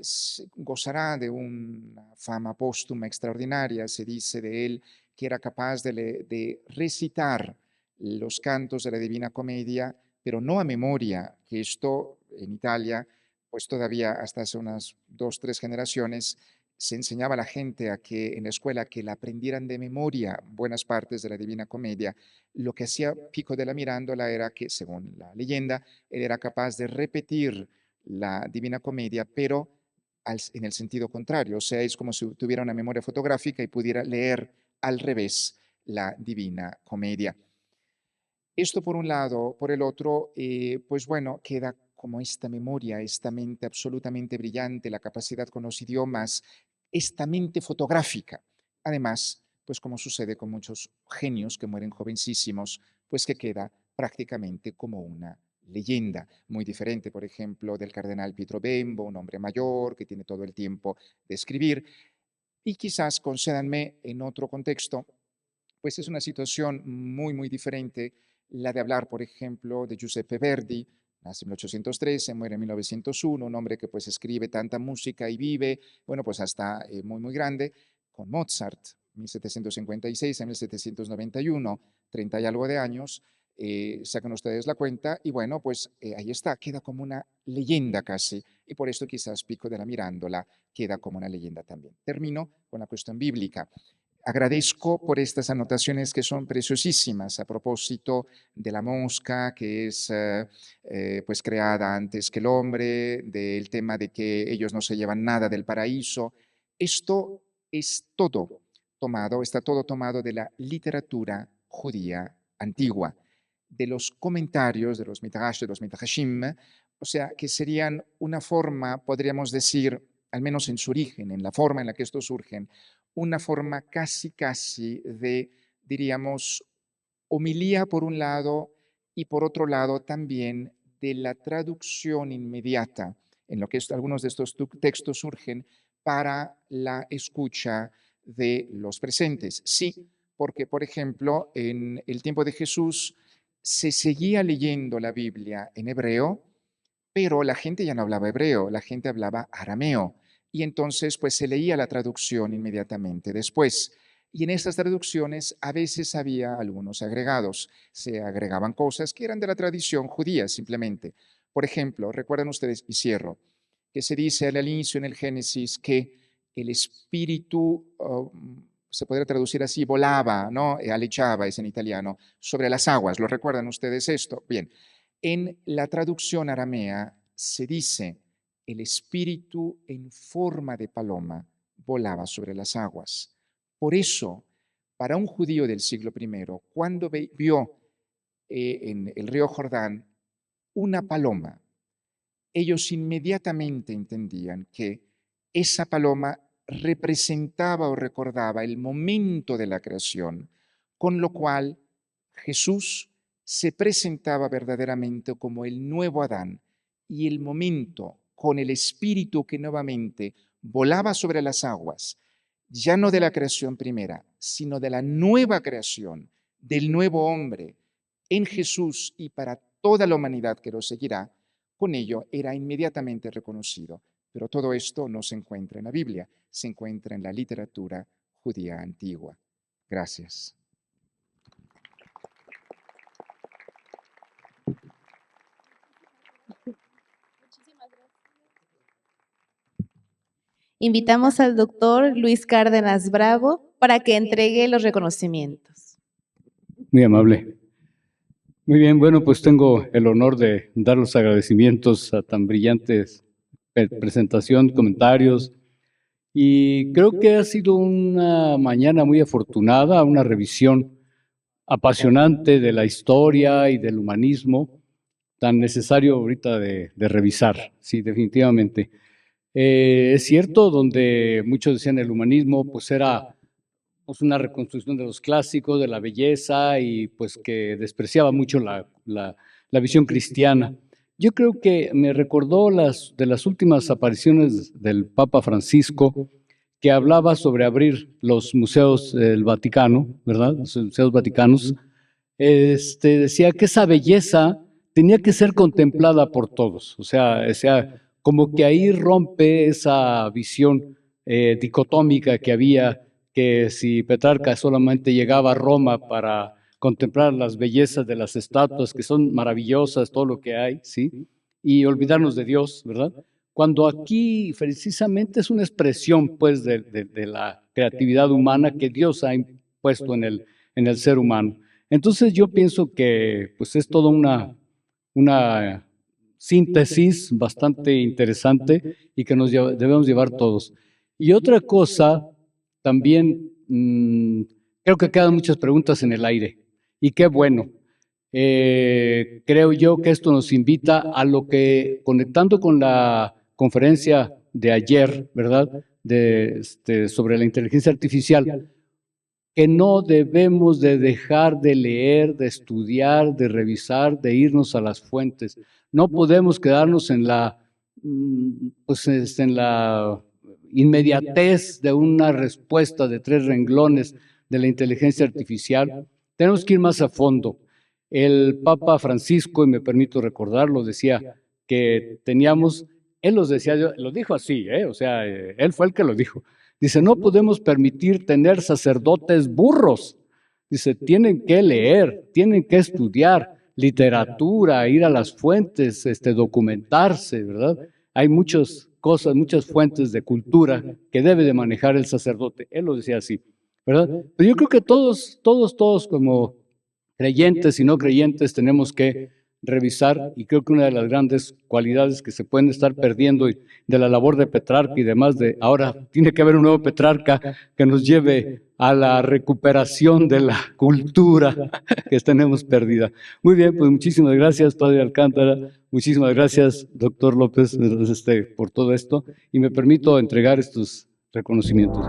gozará de una fama póstuma extraordinaria. Se dice de él que era capaz de recitar los cantos de la Divina Comedia, pero no a memoria, que esto en Italia, pues todavía hasta hace unas 2, 3 generaciones, se enseñaba a la gente a que en la escuela que la aprendieran de memoria buenas partes de la Divina Comedia, lo que hacía Pico della Mirandola era que, según la leyenda, él era capaz de repetir la Divina Comedia, pero en el sentido contrario, o sea, es como si tuviera una memoria fotográfica y pudiera leer al revés la Divina Comedia. Esto por un lado, por el otro, pues bueno, queda como esta memoria, esta mente absolutamente brillante, la capacidad con los idiomas, esta mente fotográfica. Además, pues como sucede con muchos genios que mueren jovencísimos, pues que queda prácticamente como una leyenda, muy diferente, por ejemplo, del cardenal Pietro Bembo, un hombre mayor que tiene todo el tiempo de escribir. Y quizás, concédanme en otro contexto, pues es una situación muy, muy diferente la de hablar, por ejemplo, de Giuseppe Verdi, nace en 1813, muere en 1901, un hombre que pues escribe tanta música y vive, bueno, pues hasta muy, muy grande, con Mozart, 1756 a 1791, 30 y algo de años, sacan ustedes la cuenta, y bueno, pues ahí está, queda como una leyenda casi, y por esto quizás Pico della Mirandola queda como una leyenda también. Termino con la cuestión bíblica. Agradezco por estas anotaciones que son preciosísimas a propósito de la mosca que es pues creada antes que el hombre, del tema de que ellos no se llevan nada del paraíso. Esto es todo tomado, está todo tomado de la literatura judía antigua, de los comentarios de los midrash, de los midrashim, o sea, que serían una forma, podríamos decir, al menos en su origen, en la forma en la que estos surgen, una forma casi de, diríamos, homilía por un lado y por otro lado también de la traducción inmediata en lo que algunos de estos textos surgen para la escucha de los presentes. Sí, porque, por ejemplo, en el tiempo de Jesús se seguía leyendo la Biblia en hebreo, pero la gente ya no hablaba hebreo, la gente hablaba arameo. Y entonces, pues se leía la traducción inmediatamente después. Y en estas traducciones a veces había algunos agregados. Se agregaban cosas que eran de la tradición judía simplemente. Por ejemplo, recuerdan ustedes, y cierro, que se dice al inicio en el Génesis que el espíritu, se podría traducir así, volaba, ¿no? Alechaba, es en italiano, sobre las aguas. ¿Lo recuerdan ustedes esto? Bien. En la traducción aramea se dice, el espíritu en forma de paloma volaba sobre las aguas. Por eso, para un judío del siglo I, cuando vio en el río Jordán una paloma, ellos inmediatamente entendían que esa paloma representaba o recordaba el momento de la creación, con lo cual Jesús se presentaba verdaderamente como el nuevo Adán y el momento con el espíritu que nuevamente volaba sobre las aguas, ya no de la creación primera, sino de la nueva creación, del nuevo hombre en Jesús y para toda la humanidad que lo seguirá, con ello era inmediatamente reconocido. Pero todo esto no se encuentra en la Biblia, se encuentra en la literatura judía antigua. Gracias. Invitamos al doctor Luis Cárdenas Bravo para que entregue los reconocimientos. Muy amable. Muy bien, bueno, pues tengo el honor de dar los agradecimientos a tan brillantes presentación, comentarios, y creo que ha sido una mañana muy afortunada, una revisión apasionante de la historia y del humanismo, tan necesario ahorita de revisar, sí, definitivamente. Es cierto, donde muchos decían el humanismo, pues era pues, una reconstrucción de los clásicos, de la belleza, y pues que despreciaba mucho la visión cristiana. Yo creo que me recordó de las últimas apariciones del Papa Francisco, que hablaba sobre abrir los museos del Vaticano, ¿verdad? Los museos vaticanos. Decía que esa belleza tenía que ser contemplada por todos. O sea, como que ahí rompe esa visión dicotómica que había, que si Petrarca solamente llegaba a Roma para contemplar las bellezas de las estatuas, que son maravillosas, todo lo que hay, ¿sí? Y olvidarnos de Dios, ¿verdad? cuando aquí precisamente es una expresión pues de la creatividad humana que Dios ha impuesto en el ser humano. Entonces yo pienso que pues es toda una síntesis bastante interesante y que debemos llevar todos. Y otra cosa, también creo que quedan muchas preguntas en el aire y qué bueno. Creo yo que esto nos invita a lo que, conectando con la conferencia de ayer, ¿verdad?, sobre la inteligencia artificial, que no debemos de dejar de leer, de estudiar, de revisar, de irnos a las fuentes. No podemos quedarnos en la inmediatez de una respuesta de 3 renglones de la inteligencia artificial. Tenemos que ir más a fondo. El Papa Francisco, y me permito recordarlo, decía que teníamos, él los decía, lo dijo así, o sea, él fue el que lo dijo. Dice, no podemos permitir tener sacerdotes burros. Dice, tienen que leer, tienen que estudiar literatura, ir a las fuentes, documentarse, ¿verdad? Hay muchas cosas, muchas fuentes de cultura que debe de manejar el sacerdote. Él lo decía así, ¿verdad? Pero yo creo que todos como creyentes y no creyentes tenemos que revisar, y creo que una de las grandes cualidades que se pueden estar perdiendo de la labor de Petrarca y demás, ahora tiene que haber un nuevo Petrarca que nos lleve a la recuperación de la cultura que tenemos perdida. Muy bien, pues muchísimas gracias, Padre Alcántara, muchísimas gracias, doctor López, por todo esto, y me permito entregar estos reconocimientos.